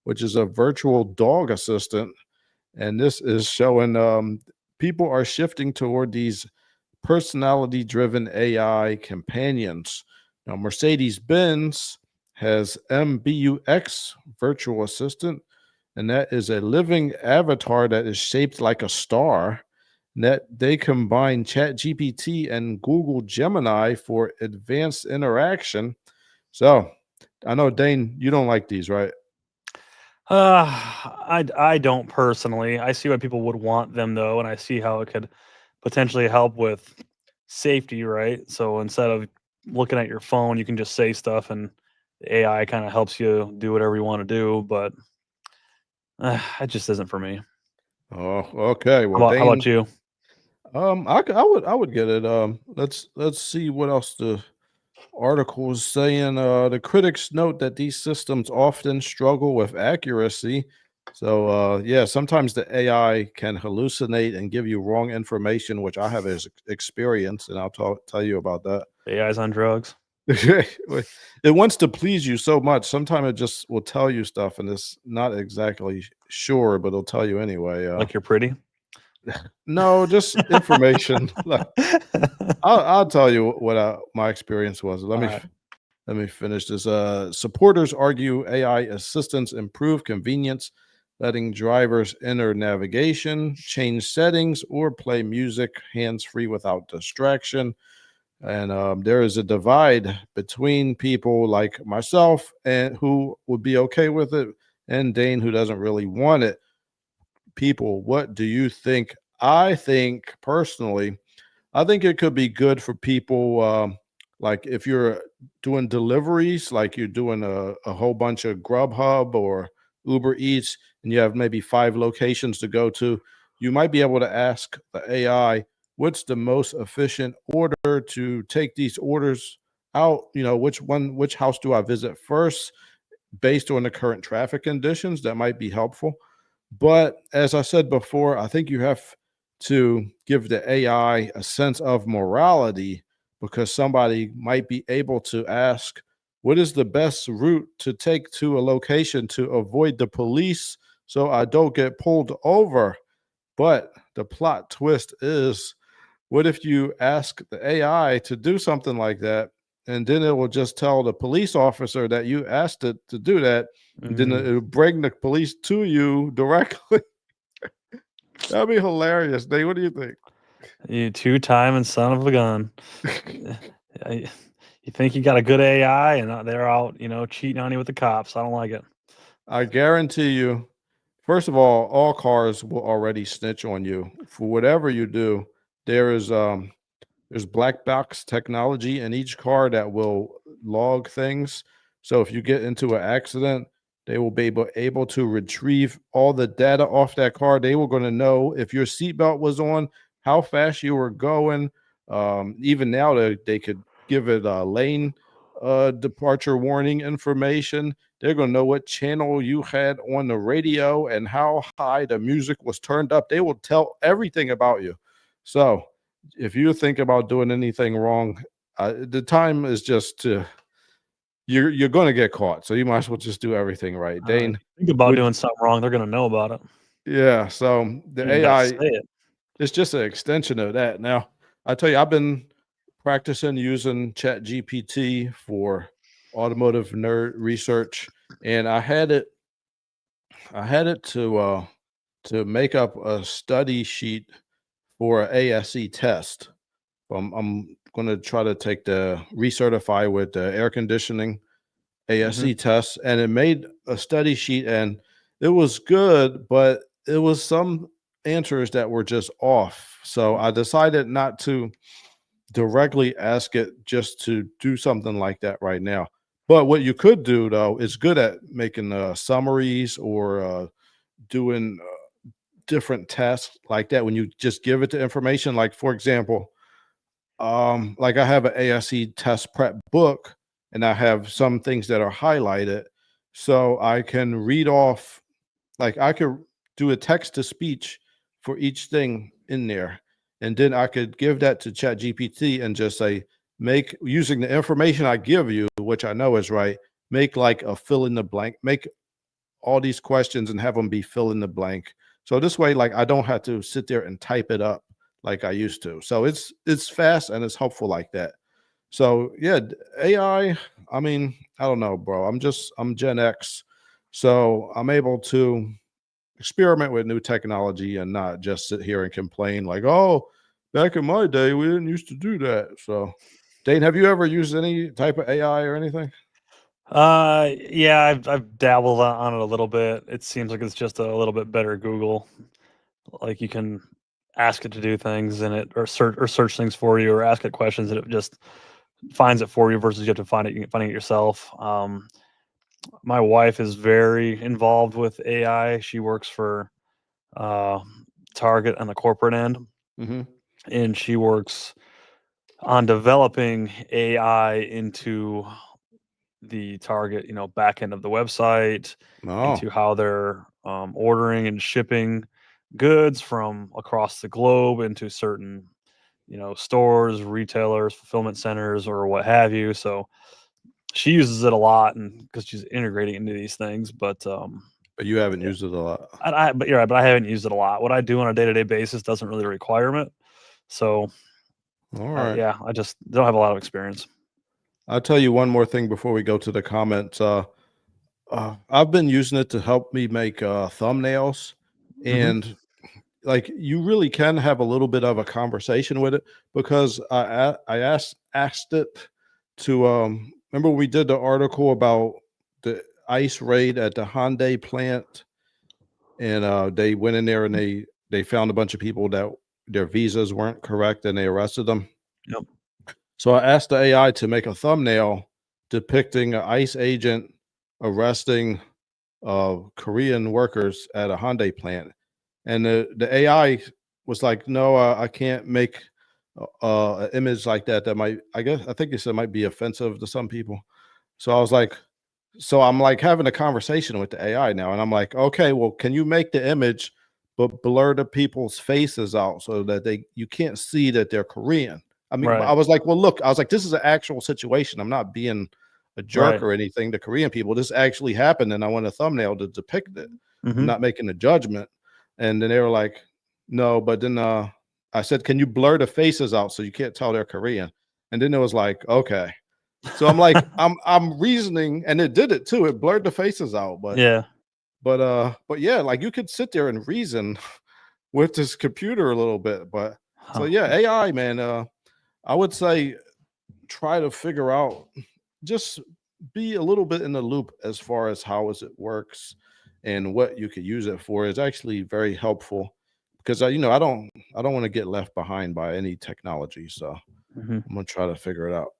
Speaker 1: which is a virtual dog assistant. And this is showing people are shifting toward these personality-driven AI companions. Now, Mercedes-Benz has MBUX virtual assistant, and that is a living avatar that is shaped like a star. And that they combine ChatGPT and Google Gemini for advanced interaction. So, I know, Dane, you don't like these, right?
Speaker 2: I don't personally. I see why people would want them though, and I see how it could potentially help with safety, right? So instead of looking at your phone, you can just say stuff, and the AI kind of helps you do whatever you want to do. But it just isn't for me.
Speaker 1: Oh, okay. Well,
Speaker 2: How about
Speaker 1: Dane,
Speaker 2: you?
Speaker 1: I would get it. Let's see what else the article is saying. The critics note that these systems often struggle with accuracy. So yeah, sometimes the AI can hallucinate and give you wrong information, which I have experience, and I'll tell you about that.
Speaker 2: AI's on drugs.
Speaker 1: It wants to please you so much. Sometimes it just will tell you stuff, and it's not exactly sure, but it'll tell you anyway.
Speaker 2: Like you're pretty.
Speaker 1: No, just information. I'll tell you what my experience was.
Speaker 2: All right.
Speaker 1: Let me finish this. Supporters argue AI assistants improve convenience, letting drivers enter navigation, change settings, or play music hands-free without distraction. And there is a divide between people like myself and who would be okay with it, and Dane, who doesn't really want it. People, what do you think? I think personally, I think it could be good for people, like if you're doing deliveries, like you're doing a whole bunch of Grubhub or Uber Eats, and you have maybe 5 locations to go to. You might be able to ask the AI, what's the most efficient order to take these orders out? Which house do I visit first based on the current traffic conditions? That might be helpful. But as I said before, I think you have to give the AI a sense of morality, because somebody might be able to ask, what is the best route to take to a location to avoid the police so I don't get pulled over? But the plot twist is, what if you ask the AI to do something like that, and then it will just tell the police officer that you asked it to do that, and then
Speaker 2: Mm.
Speaker 1: it'll bring the police to you directly? That'd be hilarious. Dave, what do you think?
Speaker 2: You two-timing son of a gun. I- You think you got a good AI, and they're out, cheating on you with the cops. I don't like it.
Speaker 1: I guarantee you, first of all cars will already snitch on you for whatever you do. There is there's black box technology in each car that will log things. So if you get into an accident, they will be able to retrieve all the data off that car. They were going to know if your seatbelt was on, how fast you were going. Even now, they could give it a lane departure warning information. They're going to know what channel you had on the radio and how high the music was turned up. They will tell everything about you. So if you think about doing anything wrong, the time is just to you're going to get caught. So you might as well just do everything right.
Speaker 2: If
Speaker 1: Dane,
Speaker 2: you think about
Speaker 1: would
Speaker 2: doing something wrong, they're going to know about it.
Speaker 1: yeah. So the
Speaker 2: You just got to
Speaker 1: AI
Speaker 2: say it.
Speaker 1: is just an extension of that. Now, I tell you, I've been practicing using Chat GPT for automotive nerd research, and I had it to make up a study sheet for an ASE test. I'm going to try to take the recertify with the air conditioning
Speaker 2: Mhm.
Speaker 1: ASE test, and it made a study sheet, and it was good, but it was some answers that were just off. So I decided not to directly ask it just to do something like that right now. But what you could do, though, is good at making summaries or doing different tasks like that when you just give it the information. Like, for example, like I have an ASE test prep book, and I have some things that are highlighted, so I can read off, like I could do a text to speech for each thing in there, and then I could give that to Chat GPT and just say, make, using the information I give you, which I know is right, make like a fill in the blank, make all these questions and have them be fill in the blank. So this way, like I don't have to sit there and type it up like I used to. So it's fast and it's helpful like that. So yeah, AI. I mean, I don't know, bro. I'm Gen X, so I'm able to experiment with new technology and not just sit here and complain like, oh, back in my day we didn't used to do that. So, Dane, have you ever used any type of AI or anything?
Speaker 2: Yeah, I've dabbled on it a little bit. It seems like it's just a little bit better Google. Like you can ask it to do things and it or search things for you or ask it questions and it just finds it for you versus you have to finding it yourself. My wife is very involved with AI. She works for uh, Target on the corporate end,
Speaker 1: Mm-hmm.
Speaker 2: and she works on developing AI into the Target, back end of the website,
Speaker 1: Oh,
Speaker 2: into how they're ordering and shipping goods from across the globe into certain, stores, retailers, fulfillment centers, or what have you. So she uses it a lot, and because she's integrating into these things, but
Speaker 1: but you haven't
Speaker 2: yeah,
Speaker 1: used it a lot.
Speaker 2: but you're right, but I haven't used it a lot. What I do on a day-to-day basis doesn't really require it. So
Speaker 1: All right.
Speaker 2: yeah, I just don't have a lot of experience.
Speaker 1: I'll tell you one more thing before we go to the comments. I've been using it to help me make thumbnails,
Speaker 2: Hmm.
Speaker 1: and like you really can have a little bit of a conversation with it, because I asked it to remember we did the article about the ICE raid at the Hyundai plant, and they went in there and they found a bunch of people that their visas weren't correct and they arrested them.
Speaker 2: Yep.
Speaker 1: So I asked the AI to make a thumbnail depicting an ICE agent arresting Korean workers at a Hyundai plant, and the AI was like, "No, I can't make an image like that. That might, I think it said might be offensive to some people." So I was like, so I'm like having a conversation with the AI now, and I'm like, "Okay, well, can you make the image, but blur the people's faces out so that you can't see that they're Korean?" I mean, I
Speaker 2: Right.
Speaker 1: was like, "Well, look," I was like, "This is an actual situation. I'm not being a jerk
Speaker 2: Right.
Speaker 1: or anything to Korean people. This actually happened, and I want a thumbnail to depict it. I'm
Speaker 2: Hmm.
Speaker 1: not making a judgment." And then they were like, "No," but then I said, "Can you blur the faces out so you can't tell they're Korean?" And then it was like, "Okay." So I'm like, I'm reasoning, and it did it too. It blurred the faces out,
Speaker 2: Yeah.
Speaker 1: but yeah, like you could sit there and reason with this computer a little bit. But so
Speaker 2: Huh.
Speaker 1: yeah, AI, man, I would say try to figure out, just be a little bit in the loop as far as how is it works and what you could use it for is actually very helpful, because I don't want to get left behind by any technology. So
Speaker 2: Hmm.
Speaker 1: I'm gonna try to figure it out.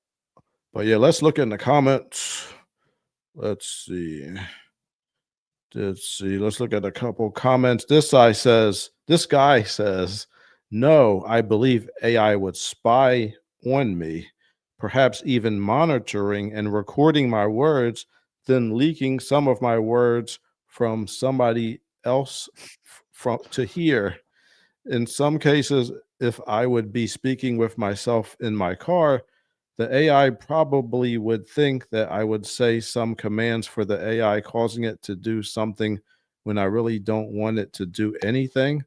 Speaker 1: But yeah, let's look in the comments. Let's see. Let's look at a couple comments. This guy says, "No, I believe AI would spy on me, perhaps even monitoring and recording my words, then leaking some of my words from somebody else from to hear. In some cases, if I would be speaking with myself in my car, the AI probably would think that I would say some commands for the AI, causing it to do something when I really don't want it to do anything."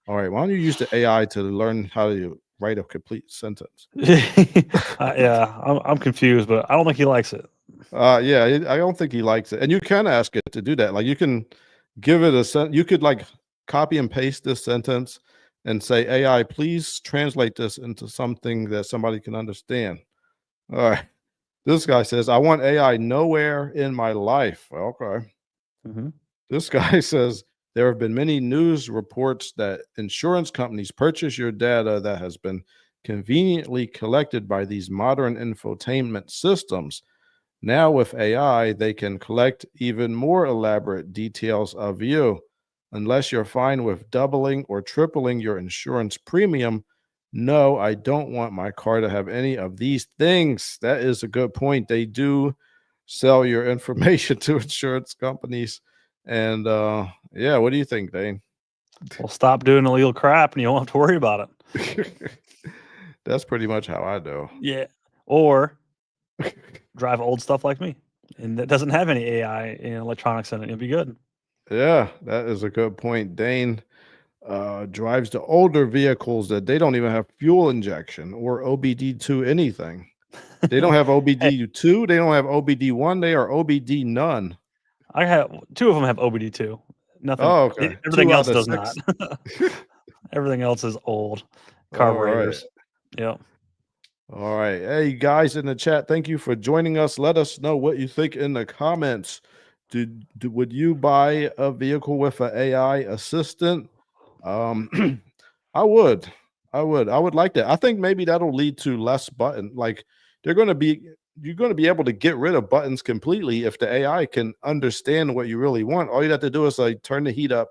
Speaker 1: All right, why don't you use the AI to learn how to write a complete sentence?
Speaker 2: Yeah, I'm confused, but I don't think he likes it.
Speaker 1: Yeah, I don't think he likes it. And you can ask it to do that. Like you can give it you could like copy and paste this sentence and say, "AI, please translate this into something that somebody can understand." All right. This guy says, "I want AI nowhere in my life." Okay.
Speaker 2: Hmm.
Speaker 1: This guy says, "There have been many news reports that insurance companies purchase your data that has been conveniently collected by these modern infotainment systems. Now, with AI, they can collect even more elaborate details of you. Unless you're fine with doubling or tripling your insurance premium, no, I don't want my car to have any of these things." That is a good point. They do sell your information to insurance companies. And yeah, what do you think, Dane?
Speaker 2: Well, stop doing illegal crap, and you won't have to worry about it.
Speaker 1: That's pretty much how I do.
Speaker 2: Yeah. Or drive old stuff like me, and that doesn't have any AI and electronics in it. It'll be good.
Speaker 1: Yeah, that is a good point. Dane drives the older vehicles that they don't even have fuel injection or OBD2 anything. They don't have
Speaker 2: Hey,
Speaker 1: OBD2, they don't have OBD1, they are OBD none.
Speaker 2: I have two of them have OBD2. Nothing.
Speaker 1: Oh, okay.
Speaker 2: Everything
Speaker 1: 2 out
Speaker 2: else
Speaker 1: of
Speaker 2: does not.
Speaker 1: 6.
Speaker 2: Everything else is old
Speaker 1: All right.
Speaker 2: carburetors. Yep.
Speaker 1: All right. Hey, guys in the chat, thank you for joining us. Let us know what you think in the comments. Would you buy a vehicle with an AI assistant? Um, I would. I would like that. I think maybe that'll lead to less button. Like they're going to be, you're going to be able to get rid of buttons completely if the AI can understand what you really want. All you have to do is like turn the heat up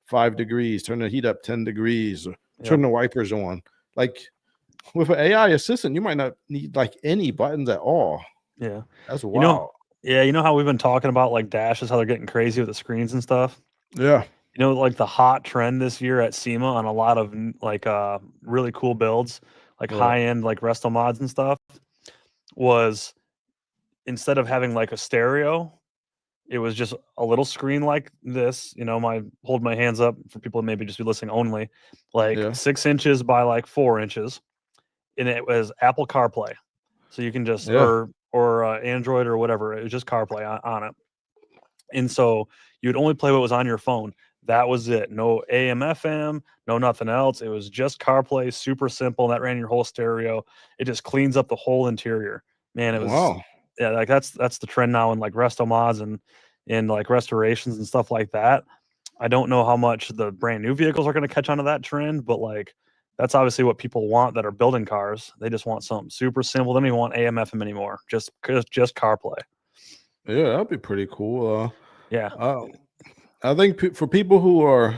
Speaker 1: 5 degrees, turn the heat up 10 degrees, or
Speaker 2: Yep.
Speaker 1: turn the wipers on. Like with an AI assistant, you might not need like any buttons at all.
Speaker 2: Yeah.
Speaker 1: That's
Speaker 2: You know,
Speaker 1: wild.
Speaker 2: yeah, you know how we've been talking about like dashes, how they're getting crazy with the screens and stuff?
Speaker 1: Yeah.
Speaker 2: You know, like the hot trend this year at SEMA on a lot of like really cool builds, like
Speaker 1: Right.
Speaker 2: high end like resto mods and stuff, was instead of having like a stereo, it was just a little screen like this. You know, hold my hands up for people that maybe just be listening only, like
Speaker 1: Yeah.
Speaker 2: 6 inches by like 4 inches, and it was Apple CarPlay. So you can just
Speaker 1: Yeah.
Speaker 2: or Android or whatever. It was just CarPlay on it. And so you'd only play what was on your phone. That was it. No AM, FM, no nothing else. It was just CarPlay, super simple. That ran your whole stereo. It just cleans up the whole interior. Man, it was
Speaker 1: Wow.
Speaker 2: yeah, like that's the trend now in like resto mods and in like restorations and stuff like that. I don't know how much the brand new vehicles are going to catch on to that trend, but like that's obviously what people want that are building cars. They just want something super simple. They don't even want AM, FM anymore. Just CarPlay.
Speaker 1: Yeah, that'd be pretty cool.
Speaker 2: Yeah.
Speaker 1: Uh, I think for people who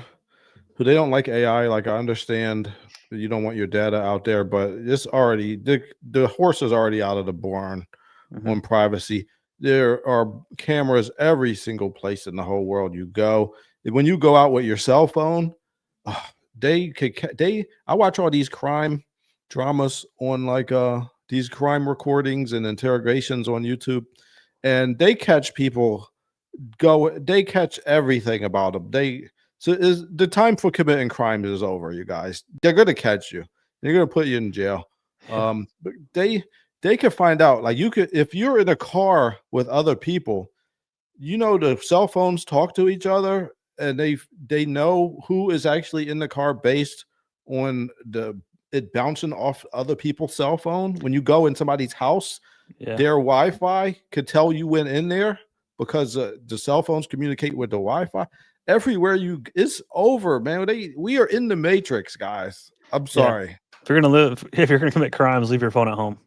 Speaker 1: they don't like AI, like I understand that you don't want your data out there, but it's already the horse is already out of the barn
Speaker 2: Mhm.
Speaker 1: on privacy. There are cameras every single place in the whole world you go. When you go out with your cell phone, ah, I watch all these crime dramas on like these crime recordings and interrogations on YouTube, and they catch people they catch everything about them. So is the time for committing crimes is over, you guys. They're gonna catch you. They're gonna put you in jail.
Speaker 2: Yeah.
Speaker 1: But they can find out. Like you could if you're in a car with other people, the cell phones talk to each other and they know who is actually in the car based on it bouncing off other people's cell phone. When you go in somebody's house,
Speaker 2: Yeah.
Speaker 1: their Wi-Fi could tell you went in there because the cell phones communicate with the Wi-Fi. Everywhere it's over, man. We are in the matrix, guys. I'm
Speaker 2: Yeah.
Speaker 1: sorry.
Speaker 2: If you're gonna commit crimes, leave your phone at home.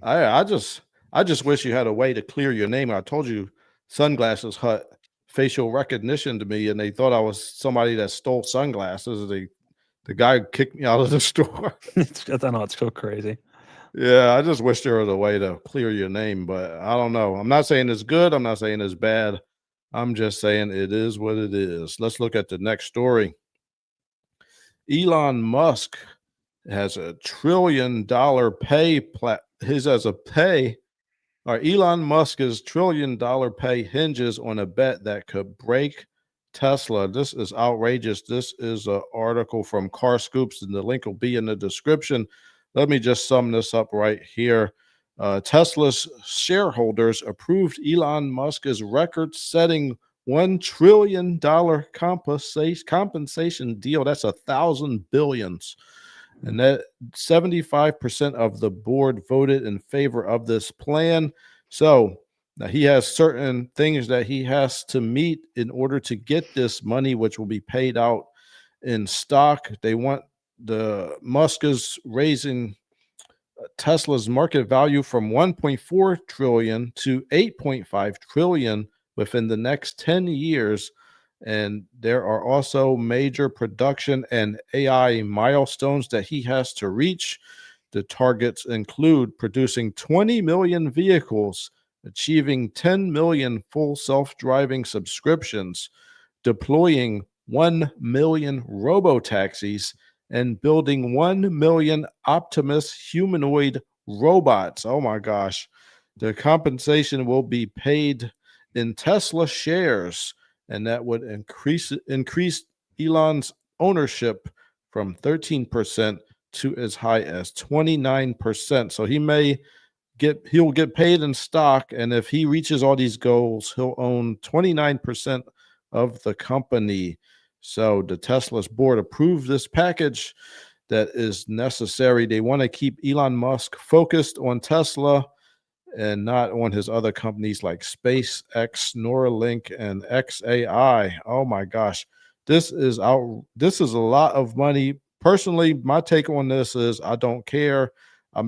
Speaker 1: I just wish you had a way to clear your name. I told you Sunglasses Hut facial recognition to me, and they thought I was somebody that stole sunglasses. The guy kicked me out of the store.
Speaker 2: I know it's so crazy.
Speaker 1: Yeah, I just wish there was a way to clear your name, but I don't know. I'm not saying it's good. I'm not saying it's bad. I'm just saying it is what it is. Let's look at the next story. Elon Musk has a $1 trillion pay his as a pay or Elon Musk's $1 trillion pay hinges on a bet that could break Tesla. This is outrageous. This is an article from Car Scoops, and the link will be in the description. Let me just sum this up right here. Tesla's shareholders approved Elon Musk's record-setting $1 trillion compensation deal. That's 1,000 billions. And that 75% of the board voted in favor of this plan. So now he has certain things that he has to meet in order to get this money, which will be paid out in stock. They want the Musk is raising Tesla's market value from 1.4 trillion to 8.5 trillion within the next 10 years. And there are also major production and AI milestones that he has to reach. The targets include producing 20 million vehicles, achieving 10 million full self-driving subscriptions, deploying 1 million robo-taxis, and building 1 million Optimus humanoid robots. Oh my gosh. The compensation will be paid in Tesla shares, and that would increase Elon's ownership from 13% to as high as 29%. So he'll get paid in stock, and if he reaches all these goals, he'll own 29% of the company. So the Tesla's board approved this package that is necessary. They want to keep Elon Musk focused on Tesla and not on his other companies like SpaceX, Neuralink, and XAI. Oh my gosh. This is a lot of money. Personally, my take on this is I don't care.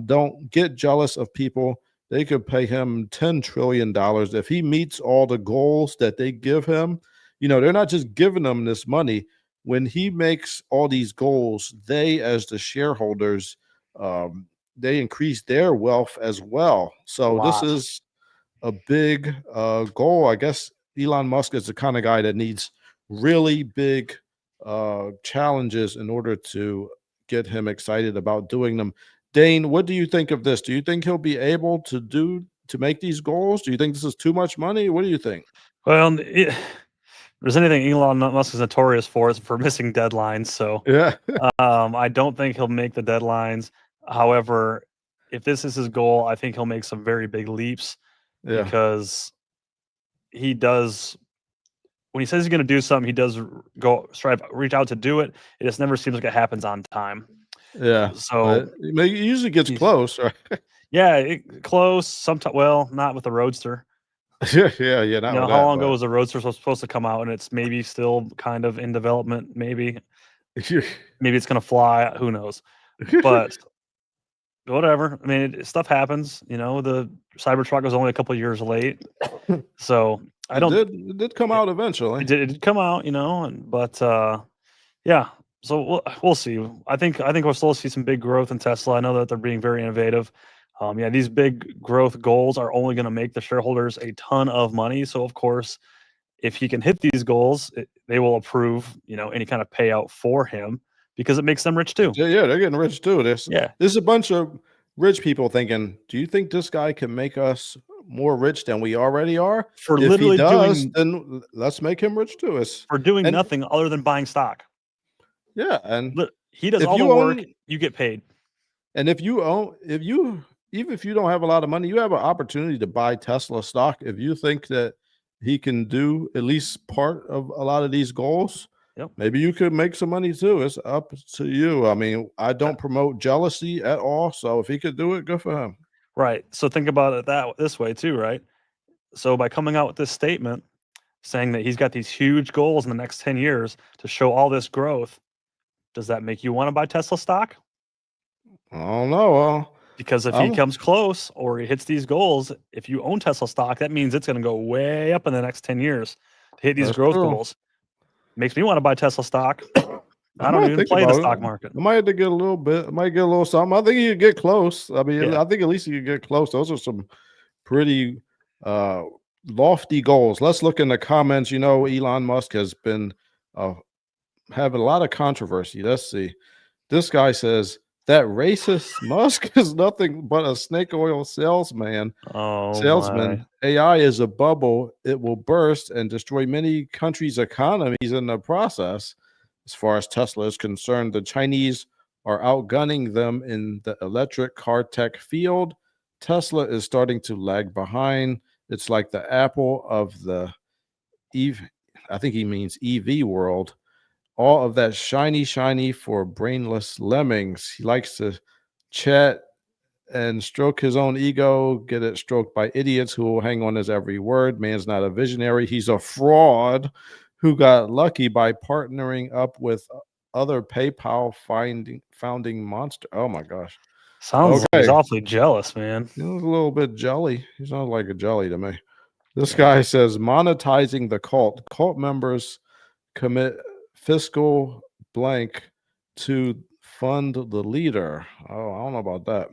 Speaker 1: Don't get jealous of people. They could pay him $10 trillion if he meets all the goals that they give him. They're not just giving him this money. When he makes all these goals, they, as the shareholders, they increase their wealth as well. So this
Speaker 2: Lot.
Speaker 1: is a big goal. I guess Elon Musk is the kind of guy that needs really big challenges in order to get him excited about doing them. Dane, what do you think of this? Do you think he'll be able to make these goals? Do you think this is too much money? What do you think?
Speaker 2: Well, if there's anything Elon Musk is notorious for, is for missing deadlines. So
Speaker 1: Yeah.
Speaker 2: I don't think he'll make the deadlines. However, if this is his goal, I think he'll make some very big leaps
Speaker 1: Yeah.
Speaker 2: because he does. when he says he's going to do something, he does reach out to do it. It just never seems like it happens on time.
Speaker 1: Yeah.
Speaker 2: So
Speaker 1: It usually gets close, right?
Speaker 2: Yeah, close. Sometimes, well, not with the Roadster.
Speaker 1: yeah. Not with
Speaker 2: how
Speaker 1: that,
Speaker 2: long ago was the Roadster supposed to come out, and it's maybe still kind of in development. Maybe it's gonna fly. Who knows? But whatever. I mean, stuff happens. The Cybertruck was only a couple years late, so
Speaker 1: it did come out eventually.
Speaker 2: It did come out, but yeah. So we'll see. I think we'll still see some big growth in Tesla. I know that they're being very innovative. These big growth goals are only going to make the shareholders a ton of money. So of course, if he can hit these goals, they will approve, any kind of payout for him because it makes them rich too.
Speaker 1: Yeah, they're getting rich too. There's a bunch of rich people thinking, do you think this guy can make us more rich than we already are?
Speaker 2: For
Speaker 1: If
Speaker 2: literally
Speaker 1: he does, then let's make him rich too.
Speaker 2: For doing nothing other than buying stock.
Speaker 1: Yeah, and
Speaker 2: he does all the work, you get paid.
Speaker 1: And even if you don't have a lot of money, you have an opportunity to buy Tesla stock. If you think that he can do at least part of a lot of these goals, maybe you could make some money too. It's up to you. I mean, I don't promote jealousy at all. So if he could do it, good for him.
Speaker 2: Right. So think about it this way too, right? So by coming out with this statement saying that he's got these huge goals in the next 10 years to show all this growth, does that make you want to buy Tesla stock?
Speaker 1: I don't know.
Speaker 2: Because if he comes close or he hits these goals, if you own Tesla stock, that means it's going to go way up in the next 10 years to hit these growth goals. Makes me want to buy Tesla stock. I don't even play the stock market.
Speaker 1: I might have to get a little bit. I might get a little something. I think you could get close. I mean, I think at least you could get close. Those are some pretty lofty goals. Let's look in the comments. Elon Musk has been having a lot of controversy. Let's see. This guy says that racist Musk is nothing but a snake oil salesman.
Speaker 2: My.
Speaker 1: AI is a bubble. It will burst and destroy many countries' economies in the process. As far as Tesla is concerned, the Chinese are outgunning them in the electric car tech field. Tesla is starting to lag behind. It's like the Apple of the I think he means EV world. All of that shiny for brainless lemmings. He likes to chat and stroke his own ego, get it stroked by idiots who will hang on his every word. Man's not a visionary. He's a fraud who got lucky by partnering up with other PayPal founding monster. Oh my gosh.
Speaker 2: Sounds like he's awfully jealous, man.
Speaker 1: He was a little bit jelly. He sounds like a jelly to me. This guy says monetizing the cult. Cult members commit fiscal blank to fund the leader. Oh, I don't know about that.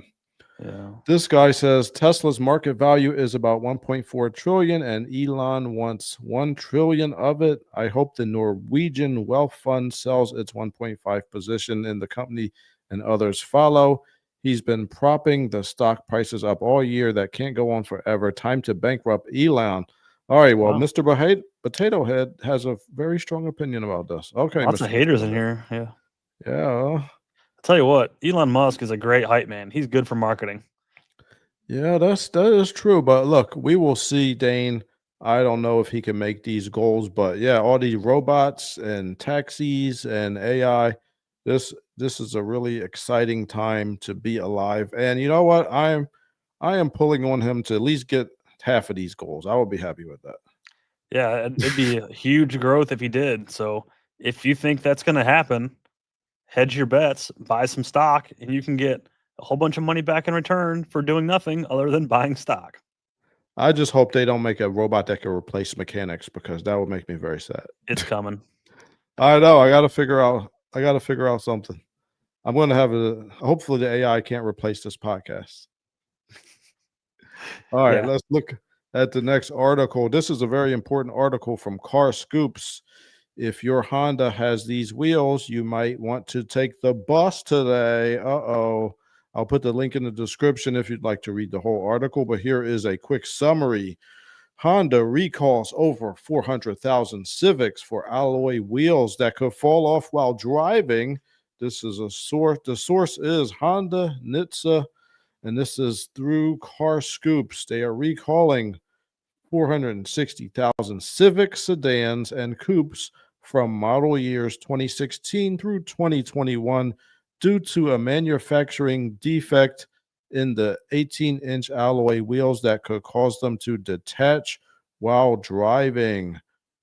Speaker 2: Yeah.
Speaker 1: This guy says Tesla's market value is about 1.4 trillion and Elon wants 1 trillion of it. I hope the Norwegian wealth fund sells its 1.5 position in the company and others follow. He's been propping the stock prices up all year. That can't go on forever. Time to bankrupt Elon. All right, well, Mr. Potato Head has a very strong opinion about this. Okay,
Speaker 2: lots of haters in here. Yeah.
Speaker 1: I'll
Speaker 2: tell you what, Elon Musk is a great hype man. He's good for marketing.
Speaker 1: Yeah, that is true. But look, we will see, Dane. I don't know if he can make these goals, but yeah, all these robots and taxis and AI, this is a really exciting time to be alive. And you know what? I am pulling on him to at least get half of these goals. I would be happy with that.
Speaker 2: Yeah, it'd be a huge growth if he did. So if you think that's going to happen, hedge your bets, buy some stock, and you can get a whole bunch of money back in return for doing nothing other than buying stock.
Speaker 1: I just hope they don't make a robot that can replace mechanics because that would make me very sad.
Speaker 2: It's coming.
Speaker 1: I know. I got to figure out something. I'm going to have hopefully the AI can't replace this podcast. All right, let's look at the next article. This is a very important article from Car Scoops. If your Honda has these wheels, you might want to take the bus today. Uh-oh. I'll put the link in the description if you'd like to read the whole article, but here is a quick summary. Honda recalls over 400,000 Civics for alloy wheels that could fall off while driving. This is a source. The source is Honda NHTSA, and this is through Car Scoops. They are recalling 460,000 Civic sedans and coupes from model years 2016 through 2021 due to a manufacturing defect in the 18-inch alloy wheels that could cause them to detach while driving.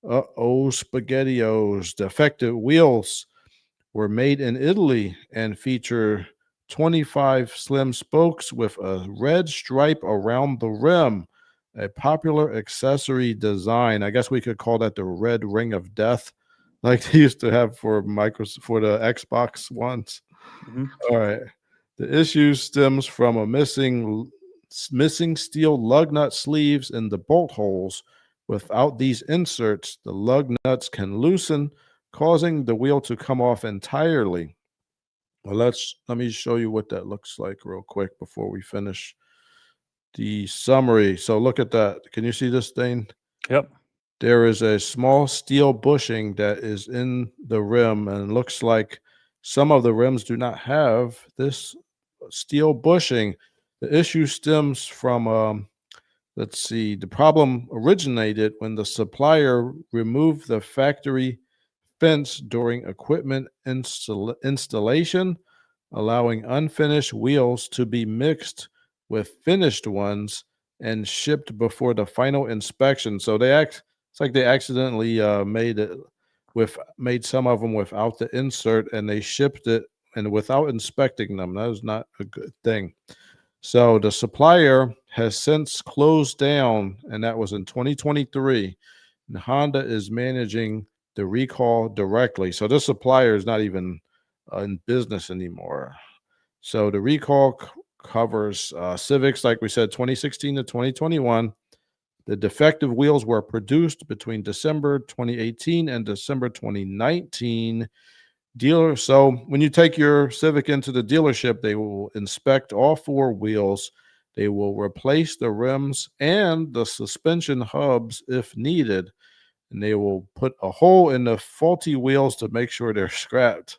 Speaker 1: Uh-oh, SpaghettiOs. Defective wheels were made in Italy and feature 25 slim spokes with a red stripe around the rim, a popular accessory design. I guess we could call that the red ring of death, like they used to have for for the Xbox ones.
Speaker 2: Mm-hmm.
Speaker 1: All right. The issue stems from a missing steel lug nut sleeves in the bolt holes. Without these inserts, the lug nuts can loosen, causing the wheel to come off entirely. Well, let me show you what that looks like real quick before we finish the summary. So look at that. Can you see this thing?
Speaker 2: Yep.
Speaker 1: There is a small steel bushing that is in the rim, and it looks like some of the rims do not have this steel bushing. The issue stems from, let's see, the problem originated when the supplier removed the factory fence during equipment installation, allowing unfinished wheels to be mixed with finished ones and shipped before the final inspection. So it's like they accidentally made some of them without the insert, and they shipped it and without inspecting them. That is not a good thing. So the supplier has since closed down, and that was in 2023. And Honda is managing the recall directly. So this supplier is not even in business anymore. So the recall covers Civics, like we said, 2016 to 2021. The defective wheels were produced between December 2018 and December 2019. So when you take your Civic into the dealership, they will inspect all four wheels. They will replace the rims and the suspension hubs if needed, and they will put a hole in the faulty wheels to make sure they're scrapped.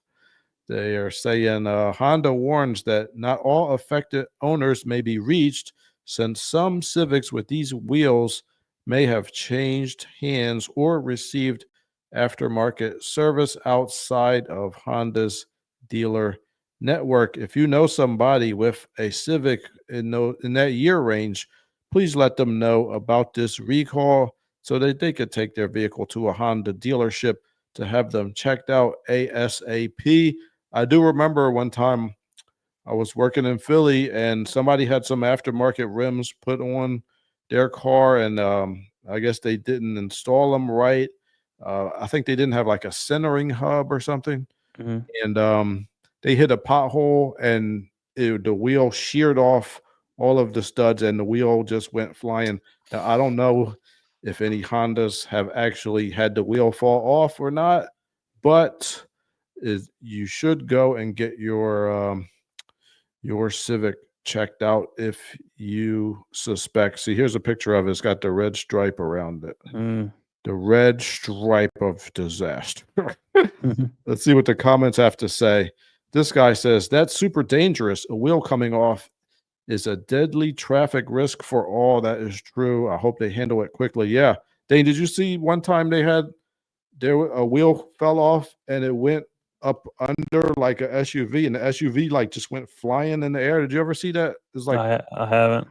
Speaker 1: They are saying Honda warns that not all affected owners may be reached, since some Civics with these wheels may have changed hands or received aftermarket service outside of Honda's dealer network. If you know somebody with a Civic in that year range, please let them know about this recall so that they could take their vehicle to a Honda dealership to have them checked out ASAP. I do remember one time I was working in Philly and somebody had some aftermarket rims put on their car, and I guess they didn't install them right. I think they didn't have like a centering hub or something,
Speaker 2: Mm-hmm.
Speaker 1: and they hit a pothole, and the wheel sheared off all of the studs, and the wheel just went flying. Now, I don't know if any Hondas have actually had the wheel fall off or not, but you should go and get your Civic checked out if you suspect. See, here's a picture of it. It's got the red stripe around it. The red stripe of disaster.
Speaker 2: Mm-hmm.
Speaker 1: Let's see what the comments have to say. This guy says, that's super dangerous. A wheel coming off is a deadly traffic risk for all. That is true. I hope they handle it quickly. Yeah. Dane, did you see one time a wheel fell off and it went up under like a SUV, and the SUV like just went flying in the air? Did you ever see that? It's like,
Speaker 2: I haven't.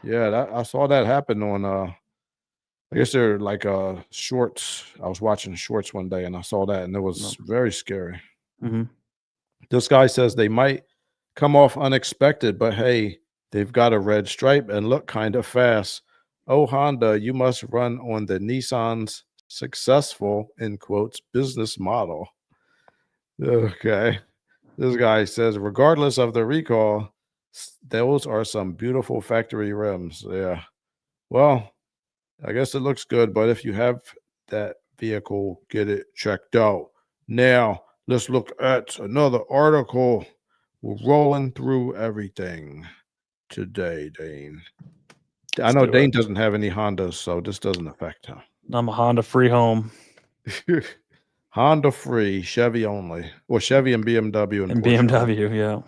Speaker 1: yeah, I saw that happen on I guess they're like shorts. I was watching shorts one day and I saw that, and it was very scary.
Speaker 2: Mm-hmm.
Speaker 1: This guy says they might come off unexpected, but hey, they've got a red stripe and look kind of fast. Oh, Honda, you must run on the Nissan's successful, in quotes, business model. Okay. This guy says, regardless of the recall, those are some beautiful factory rims. Yeah. Well, I guess it looks good, but if you have that vehicle, get it checked out. Now, let's look at another article. We're rolling through everything today, Dane. I know Dane doesn't have any Hondas, so this doesn't affect him.
Speaker 2: I'm a Honda free home.
Speaker 1: Honda free, Chevy only. Well, Chevy and BMW
Speaker 2: and BMW, yeah.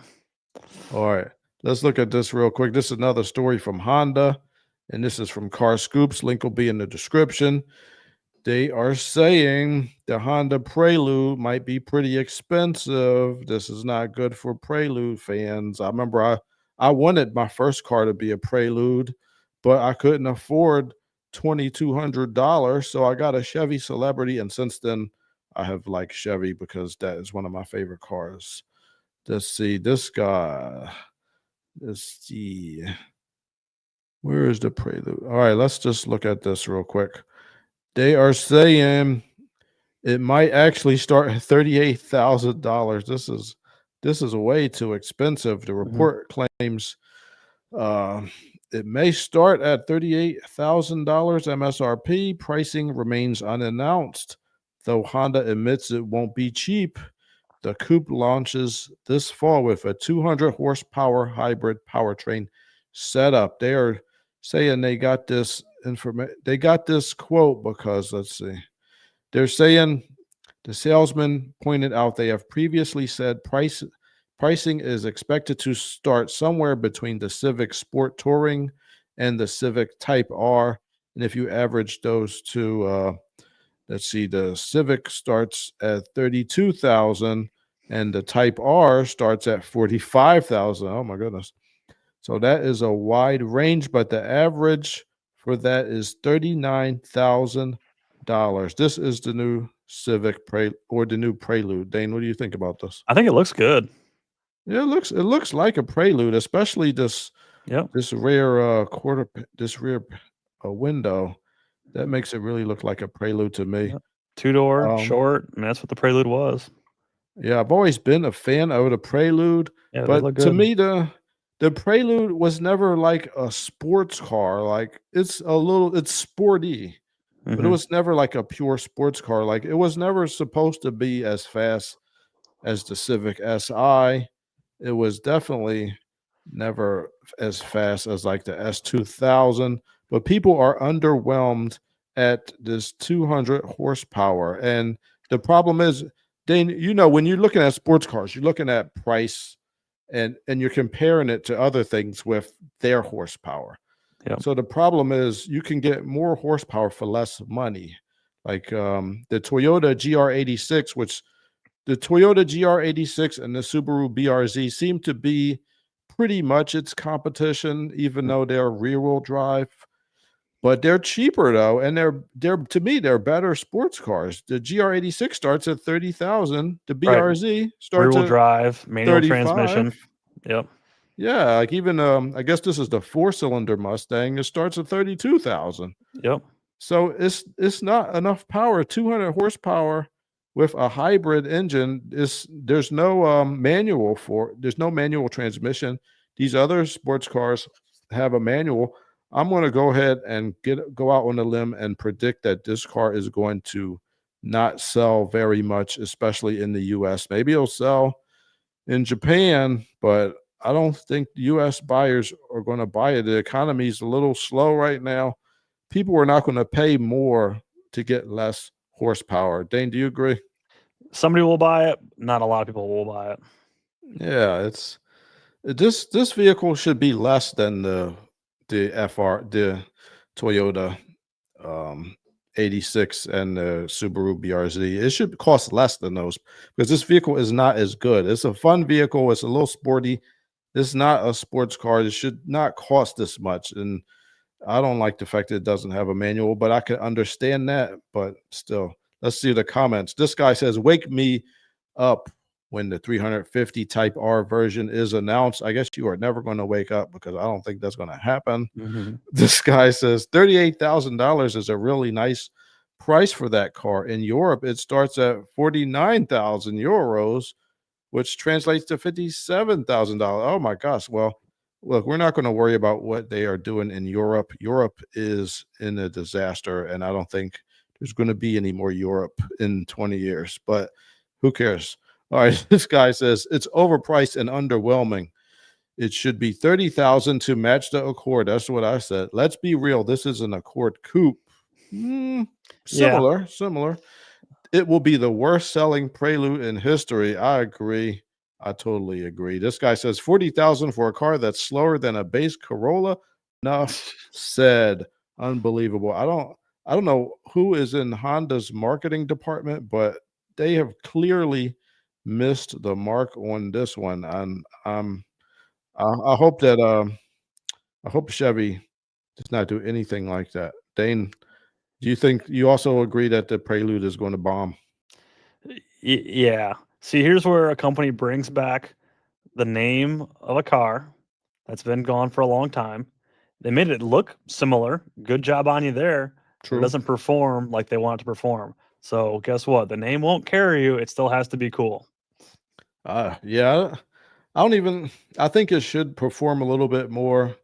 Speaker 1: All right. Let's look at this real quick. This is another story from Honda. And this is from Car Scoops. Link will be in the description. They are saying the Honda Prelude might be pretty expensive. This is not good for Prelude fans. I remember I wanted my first car to be a Prelude, but I couldn't afford $2,200. So I got a Chevy Celebrity. And since then, I have liked Chevy because that is one of my favorite cars. Let's see this guy. Let's see. Where is the Prelude? All right, let's just look at this real quick. They are saying it might actually start at $38,000. This is way too expensive. The report claims it may start at $38,000 MSRP. Pricing remains unannounced, though Honda admits it won't be cheap. The coupe launches this fall with a 200 horsepower hybrid powertrain setup. They are saying they got this information. They got this quote because let's see. They're saying the salesman pointed out they have previously said pricing is expected to start somewhere between the Civic Sport Touring and the Civic Type R. And if you average those two, let's see, the Civic starts at 32,000 and the Type R starts at 45,000. Oh my goodness. So that is a wide range, but the average for that is $39,000. This is the new Civic or the new Prelude. Dane, what do you think about this?
Speaker 2: I think it looks good.
Speaker 1: Yeah, it looks like a Prelude, especially this rear window. That makes it really look like a Prelude to me.
Speaker 2: Yep. Two-door, short, and that's what the Prelude was.
Speaker 1: Yeah, I've always been a fan of the Prelude, but to me the Prelude was never like a sports car. Like it's sporty, but it was never like a pure sports car. Like it was never supposed to be as fast as the Civic Si. It was definitely never as fast as like the S2000, but people are underwhelmed at this 200 horsepower. And the problem is, Dane, when you're looking at sports cars, you're looking at price and you're comparing it to other things with their horsepower.
Speaker 2: Yep.
Speaker 1: So the problem is you can get more horsepower for less money. Like the Toyota GR86, which the Toyota GR86 and the Subaru BRZ seem to be pretty much its competition, even though they're rear-wheel drive. But they're cheaper though, and they're to me they're better sports cars. The GR86 starts at 30,000. The BRZ starts
Speaker 2: rear-wheel
Speaker 1: at
Speaker 2: drive, manual transmission. Yep.
Speaker 1: Yeah, like even I guess this is the 4-cylinder Mustang. It starts at 32,000.
Speaker 2: Yep.
Speaker 1: So it's not enough power. 200 horsepower with a hybrid engine there's no manual transmission. These other sports cars have a manual. I'm going to go ahead and go out on a limb and predict that this car is going to not sell very much, especially in the US. Maybe it'll sell in Japan, but I don't think US buyers are going to buy it. The economy is a little slow right now. People are not going to pay more to get less horsepower. Dane, do you agree?
Speaker 2: Somebody will buy it. Not a lot of people will buy it.
Speaker 1: Yeah, this vehicle should be less than the Toyota 86 and the Subaru BRZ. It should cost less than those because this vehicle is not as good. It's a fun vehicle. It's a little sporty. It's not a sports car. It should not cost this much. And I don't like the fact that it doesn't have a manual, but I can understand that. But still, let's see the comments. This guy says, "Wake me up when the 350 Type R version is announced." I guess you are never going to wake up because I don't think that's going to happen. This guy says $38,000 is a really nice price for that car. In Europe, it starts at 49,000 euros, which translates to $57,000. Oh my gosh. Well, look, we're not going to worry about what they are doing in Europe. Europe is in a disaster, and I don't think there's going to be any more Europe in 20 years, but who cares? All right, this guy says it's overpriced and underwhelming. It should be 30,000 to match the Accord. That's what I said. Let's be real. This is an Accord coupe. Similar. It will be the worst selling Prelude in history. I agree. I totally agree. This guy says 40,000 for a car that's slower than a base Corolla. Enough said. Unbelievable. I don't know who is in Honda's marketing department, but they have clearly missed the mark on this one. And I hope that I hope Chevy does not do anything like that. Dane, do you think you also agree that the Prelude is going to bomb?
Speaker 2: Yeah. See, here's where a company brings back the name of a car that's been gone for a long time. They made it look similar. Good job on you there. But it
Speaker 1: True.
Speaker 2: doesn't perform like they want it to perform. So guess what? The name won't carry you. It still has to be cool.
Speaker 1: Yeah. I don't even I think it should perform a little bit more,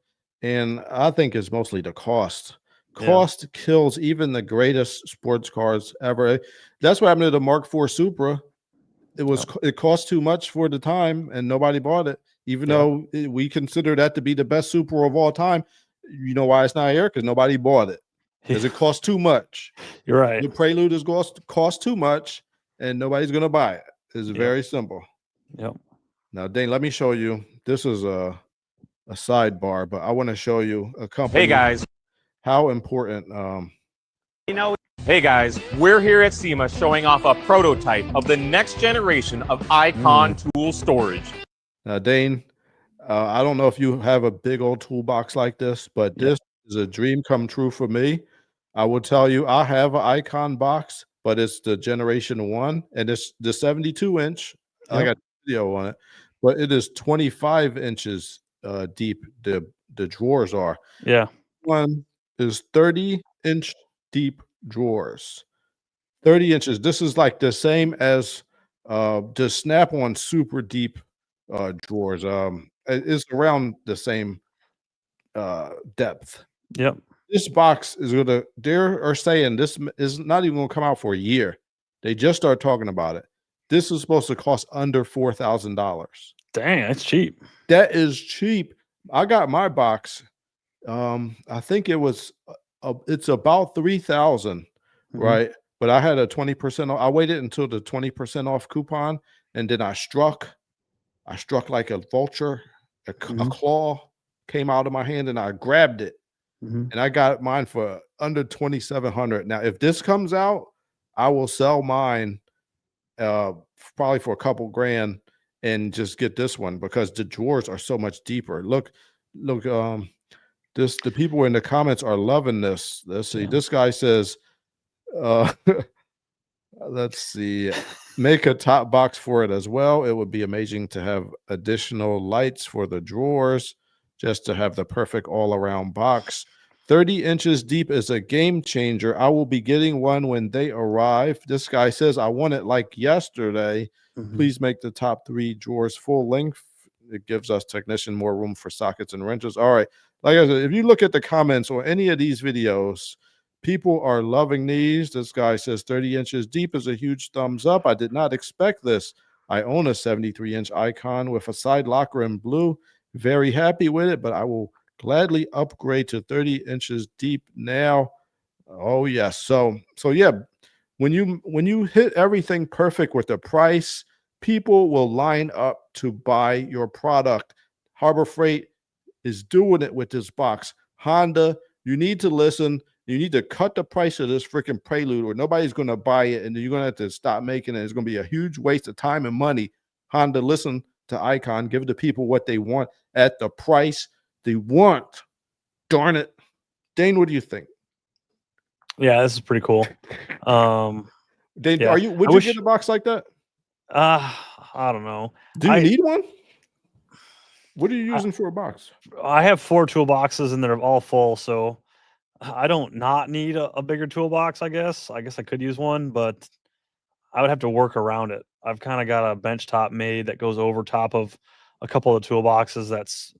Speaker 1: and I think it's mostly the cost.
Speaker 2: Yeah.
Speaker 1: Cost kills even the greatest sports cars ever. That's what happened to the Mark IV Supra. It cost too much for the time, and nobody bought it, even though we consider that to be the best Supra of all time. You know why it's not here? Because nobody bought it. Because it cost too much.
Speaker 2: You're right.
Speaker 1: The Prelude is cost too much, and nobody's going to buy it. It's very simple.
Speaker 2: Yep.
Speaker 1: Now, Dane, let me show you. This is a sidebar, but I want to show you a company.
Speaker 3: Hey guys.
Speaker 1: How important.
Speaker 3: Hey guys, we're here at SEMA showing off a prototype of the next generation of Icon tool storage.
Speaker 1: Now, Dane, I don't know if you have a big old toolbox like this, but this is a dream come true for me. I will tell you, I have an Icon box, but it's the Generation 1, and it's the 72-inch. I got a video on it, but it is 25 inches deep. The drawers are.
Speaker 2: Yeah.
Speaker 1: One is 30-inch deep drawers. 30 inches. This is like the same as the Snap-on super deep drawers. It's around the same depth.
Speaker 2: Yep.
Speaker 1: This box is gonna. They are saying this is not even gonna come out for a year. They just start talking about it. This is supposed to cost under $4,000.
Speaker 2: Dang, that's cheap.
Speaker 1: That is cheap. I got my box. I think it was. It's about 3,000, right? But I had a 20% off. I waited until the 20% off coupon, and then I struck like a vulture. A claw came out of my hand, and I grabbed it, and I got mine for under 2,700. Now, if this comes out, I will sell mine probably for a couple grand and just get this one because the drawers are so much deeper. Look, the people in the comments are loving this. Let's see. This guy says, let's see, make a top box for it as well. It would be amazing to have additional lights for the drawers just to have the perfect all-around box. 30 inches deep is a game changer. I will be getting one when they arrive. This guy says, I want it like yesterday. Please make the top 3 drawers full length. It gives us technician more room for sockets and wrenches. All right. Like I said, if you look at the comments on any of these videos, people are loving these. This guy says 30 inches deep is a huge thumbs up. I did not expect this. I own a 73-inch Icon with a side locker in blue. Very happy with it, but I will gladly upgrade to 30 inches deep now. Oh yes. So yeah, when you hit everything perfect with the price, people will line up to buy your product. Harbor Freight is doing it with this box. Honda, you need to listen. You need to cut the price of this freaking Prelude or nobody's going to buy it, and you're going to have to stop making it. It's going to be a huge waste of time and money. Honda, listen to Icon. Give the people what they want at the price they want. Darn it. Dane, what do you think?
Speaker 2: Yeah, this is pretty cool.
Speaker 1: Dane, would you get a box like that?
Speaker 2: I don't know.
Speaker 1: Do you need one? What are you using for a box?
Speaker 2: I have 4 toolboxes and they're all full, so I don't not need a bigger toolbox, I guess. I could use one, but I would have to work around it. I've kind of got a bench top made that goes over top of a couple of toolboxes that's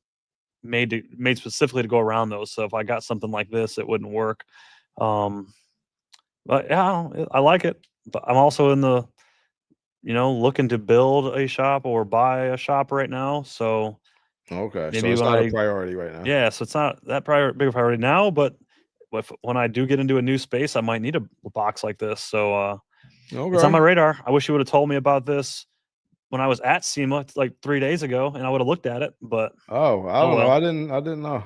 Speaker 2: made specifically to go around those. So if I got something like this, it wouldn't work. But yeah, I like it. But I'm also in the, looking to build a shop or buy a shop right now. So
Speaker 1: okay,
Speaker 2: maybe
Speaker 1: so it's not a priority right now.
Speaker 2: Yeah, so it's not that big a priority now, but when I do get into a new space, I might need a box like this. So it's on my radar. I wish you would have told me about this when I was at SEMA like 3 days ago, and I would have looked at it. But
Speaker 1: I don't know. I didn't know.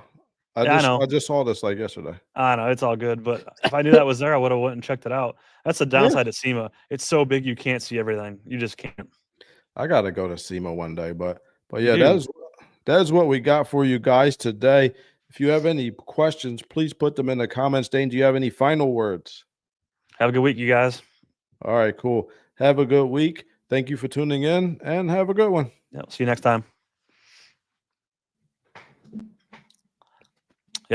Speaker 2: Yeah, I know.
Speaker 1: I just saw this like yesterday.
Speaker 2: I know it's all good, but if I knew that was there, I would have went and checked it out. That's the downside of SEMA. It's so big you can't see everything. You just can't.
Speaker 1: I gotta go to SEMA one day, but
Speaker 2: You
Speaker 1: yeah,
Speaker 2: do.
Speaker 1: that's what we got for you guys today. If you have any questions, please put them in the comments. Dane, do you have any final words?
Speaker 2: Have a good week, you guys.
Speaker 1: All right, cool. Have a good week. Thank you for tuning in and have a good one.
Speaker 2: Yeah, see you next time.